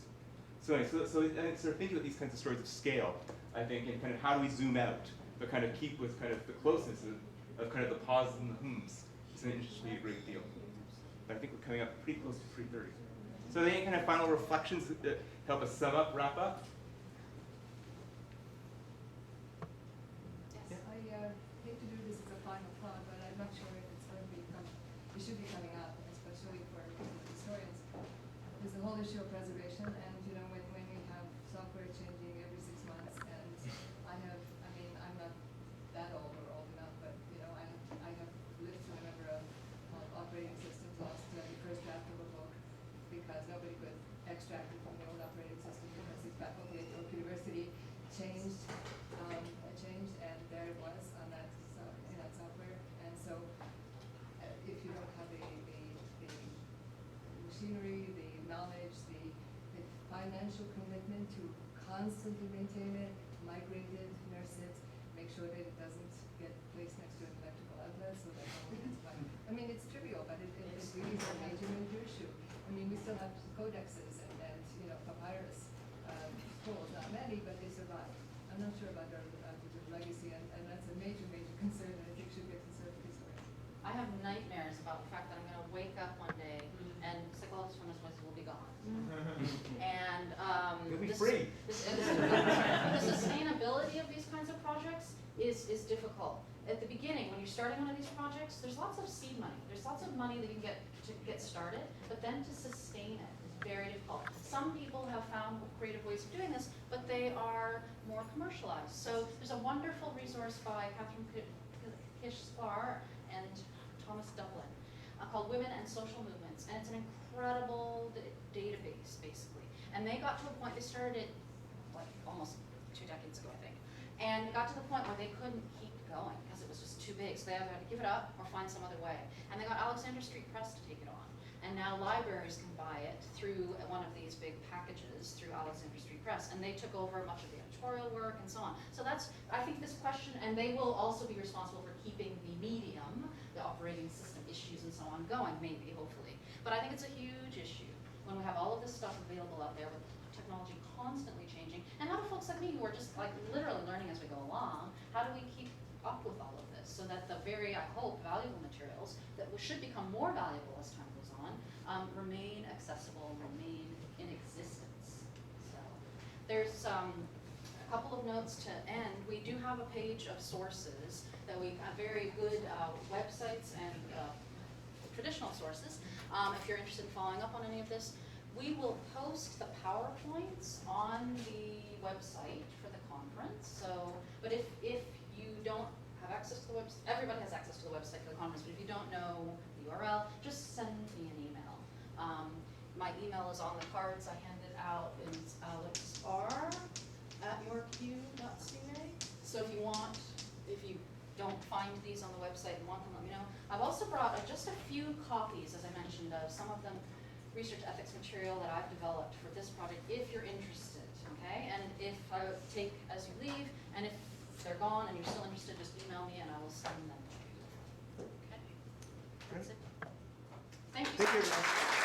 So anyway, so I think sort of thinking about these kinds of stories of scale, I think, and kind of how do we zoom out, but kind of keep with kind of the closeness of kind of the pauses and the hums. It's going to interest me a great deal. But I think we're coming up pretty close to 3:30. So any kind of final reflections that help us sum up, wrap up? I hate to do this as a final thought, but I'm not sure if it's going to become, it should be coming up, especially for historians. There's the whole issue of preservation, and when we have software changing every 6 months, and I'm not that old or old enough, but I have lived to remember operating systems lost the first draft of a book because nobody could extract it from the old operating system because the faculty at York University changed, and there it was on that software. And so, if you don't have the machinery, the knowledge, the financial commitment to constantly maintain it, migrate it, nurse it, make sure that it doesn't get placed next to an electrical outlet so that no one gets by. It's trivial, but it really is a major issue. We still have codexes and papyrus scrolls, not many, but they survive. I'm not sure about their legacy, and that's a major concern that I think should get conserved historians. I have nightmares about the fact that I'm going to wake up one day and psychologists from this voices will be gone. And you'll be free. The sustainability of these kinds of projects is difficult. At the beginning, when you're starting one of these projects, there's lots of seed money. There's lots of money that you can get to get started, but then to sustain it is very difficult. Some people have found creative ways of doing this, but they are more commercialized. So there's a wonderful resource by Catherine Kish-Sklar and Thomas Dublin called Women and Social Movements, and it's an incredible database, basically. And they got to a point, they started it like almost 2 decades ago, I think, and it got to the point where they couldn't keep going because it was just too big. So they either had to give it up or find some other way. And they got Alexandra Street Press to take it on. And now libraries can buy it through one of these big packages through Alexandra Street Press. And they took over much of the editorial work and so on. So that's, I think this question, and they will also be responsible for keeping the medium, the operating system issues and so on going, maybe, hopefully. But I think it's a huge issue when we have all of this stuff available out there with technology constantly changing. And how do folks like me who are just like literally learning as we go along, how do we keep up with all of this so that the very, I hope, valuable materials that should become more valuable as time goes on remain accessible, remain in existence. So there's a couple of notes to end. We do have a page of sources that we have very good websites and traditional sources. If you're interested in following up on any of this, we will post the PowerPoints on the website for the conference. So, but if you don't have access to the website, everybody has access to the website for the conference, but if you don't know the URL, just send me an email. My email is on the cards I handed out. It's alexr@yorku.ca. So if you don't find these on the website and want them, let me know. I've also brought just a few copies, as I mentioned, of some of them research ethics material that I've developed for this project, if you're interested, okay? And if I take as you leave, and if they're gone and you're still interested, just email me and I will send them to you. Okay? That's it. Thank you. Thank you.